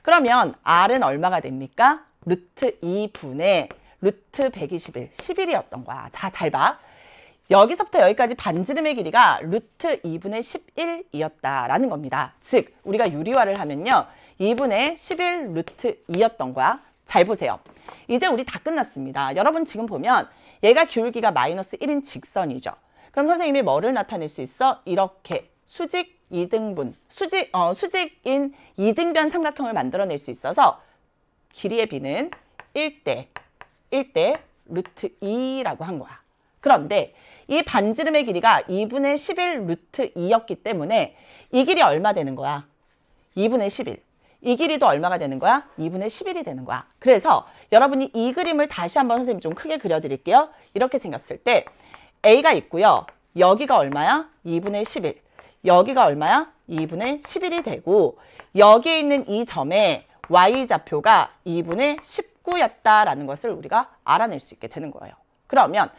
그러면 r은 얼마가 됩니까? 루트 2분의 루트 121, 11이었던 거야. 자, 잘 봐. 여기서부터 여기까지 반지름의 길이가 루트 2분의 11이었다라는 겁니다. 즉, 우리가 유리화를 하면요. 2분의 11 루트 2였던 거야. 잘 보세요. 이제 우리 다 끝났습니다. 여러분 지금 보면 얘가 기울기가 마이너스 1인 직선이죠. 그럼 선생님이 뭐를 나타낼 수 있어? 이렇게 수직 2등분, 수직인 2등변 삼각형을 만들어낼 수 있어서 길이의 b는 1대 루트 2라고 한 거야. 그런데 이 반지름의 길이가 2분의 11 루트 2였기 때문에 이 길이 얼마 되는 거야? 2분의 11. 이 길이도 얼마가 되는 거야? 2분의 11이 되는 거야. 그래서 여러분이 이 그림을 다시 한번 선생님 좀 크게 그려드릴게요. 이렇게 생겼을 때 A가 있고요. 여기가 얼마야? 2분의 11. 여기가 얼마야? 2분의 11이 되고 여기에 있는 이 점의 Y좌표가 2분의 19였다라는 것을 우리가 알아낼 수 있게 되는 거예요. 그러면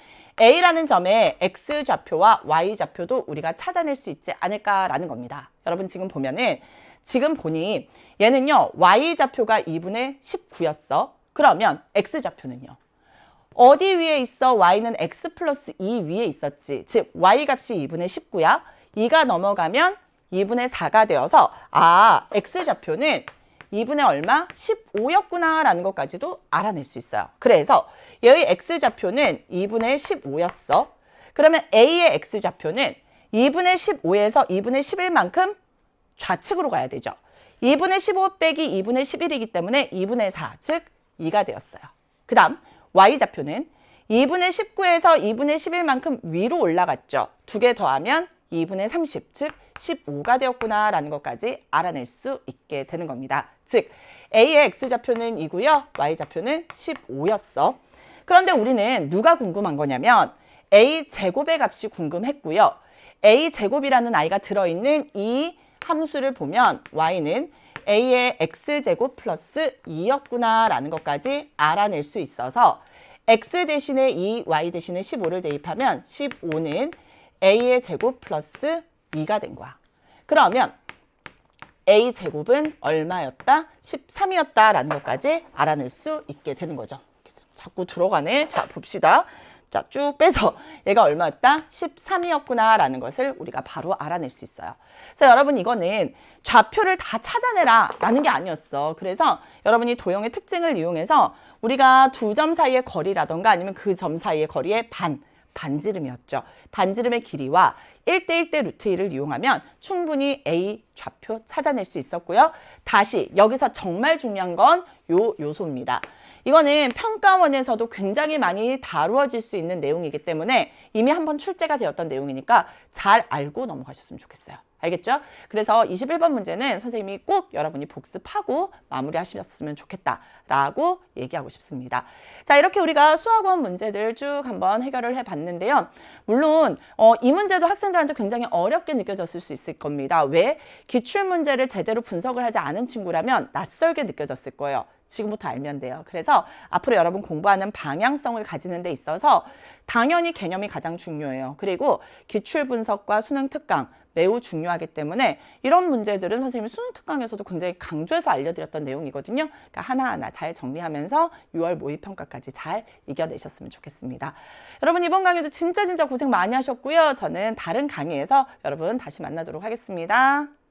A라는 점의 X좌표와 Y좌표도 우리가 찾아낼 수 있지 않을까라는 겁니다. 여러분 지금 보면은 지금 보니 얘는요. Y좌표가 2분의 19였어. 그러면 X좌표는요. 어디 위에 있어? Y는 X 플러스 2 위에 있었지. 즉 Y 값이 2분의 19야. 2가 넘어가면 2분의 4가 되어서 X좌표는 2분의 얼마? 15였구나 라는 것까지도 알아낼 수 있어요. 그래서 얘의 X좌표는 2분의 15였어. 그러면 A의 X좌표는 2분의 15에서 2분의 11만큼 좌측으로 가야 되죠. 2분의 15 빼기 2분의 11이기 때문에 2분의 4, 즉 2가 되었어요. 그 다음 Y좌표는 2분의 19에서 2분의 11만큼 위로 올라갔죠. 두 개 더하면 2분의 30, 즉 15가 되었구나 라는 것까지 알아낼 수 있게 되는 겁니다. 즉 A의 X좌표는 2고요. Y좌표는 15였어. 그런데 우리는 누가 궁금한 거냐면 A제곱의 값이 궁금했고요. A제곱이라는 아이가 들어있는 이 함수를 보면 Y는 A의 X제곱 플러스 2였구나 라는 것까지 알아낼 수 있어서 X 대신에 2, Y 대신에 15를 대입하면 15는 A의 제곱 플러스 2가 된 거야. 그러면 A제곱은 얼마였다? 13이었다 라는 것까지 알아낼 수 있게 되는 거죠. 자꾸 들어가네. 자, 봅시다. 자, 쭉 빼서 얘가 얼마였다? 13이었구나 라는 것을 우리가 바로 알아낼 수 있어요. 그래서 여러분 이거는 좌표를 다 찾아내라 라는 게 아니었어. 그래서 여러분이 도형의 특징을 이용해서 우리가 두 점 사이의 거리라던가 아니면 그 점 사이의 거리의 반지름이었죠. 반지름의 길이와 1대1대 루트 2를 이용하면 충분히 A 좌표 찾아낼 수 있었고요. 다시 여기서 정말 중요한 건 요 요소입니다. 이거는 평가원에서도 굉장히 많이 다루어질 수 있는 내용이기 때문에 이미 한번 출제가 되었던 내용이니까 잘 알고 넘어가셨으면 좋겠어요. 알겠죠? 그래서 21번 문제는 선생님이 꼭 여러분이 복습하고 마무리하셨으면 좋겠다라고 얘기하고 싶습니다. 자, 이렇게 우리가 수학원 문제들 쭉 한번 해결을 해봤는데요. 물론 이 문제도 학생들한테 굉장히 어렵게 느껴졌을 수 있을 겁니다. 왜? 기출문제를 제대로 분석을 하지 않은 친구라면 낯설게 느껴졌을 거예요. 지금부터 알면 돼요. 그래서 앞으로 여러분 공부하는 방향성을 가지는 데 있어서 당연히 개념이 가장 중요해요. 그리고 기출 분석과 수능 특강, 매우 중요하기 때문에 이런 문제들은 선생님이 수능 특강에서도 굉장히 강조해서 알려드렸던 내용이거든요. 그러니까 하나하나 잘 정리하면서 6월 모의평가까지 잘 이겨내셨으면 좋겠습니다. 여러분 이번 강의도 진짜 고생 많이 하셨고요. 저는 다른 강의에서 여러분 다시 만나도록 하겠습니다.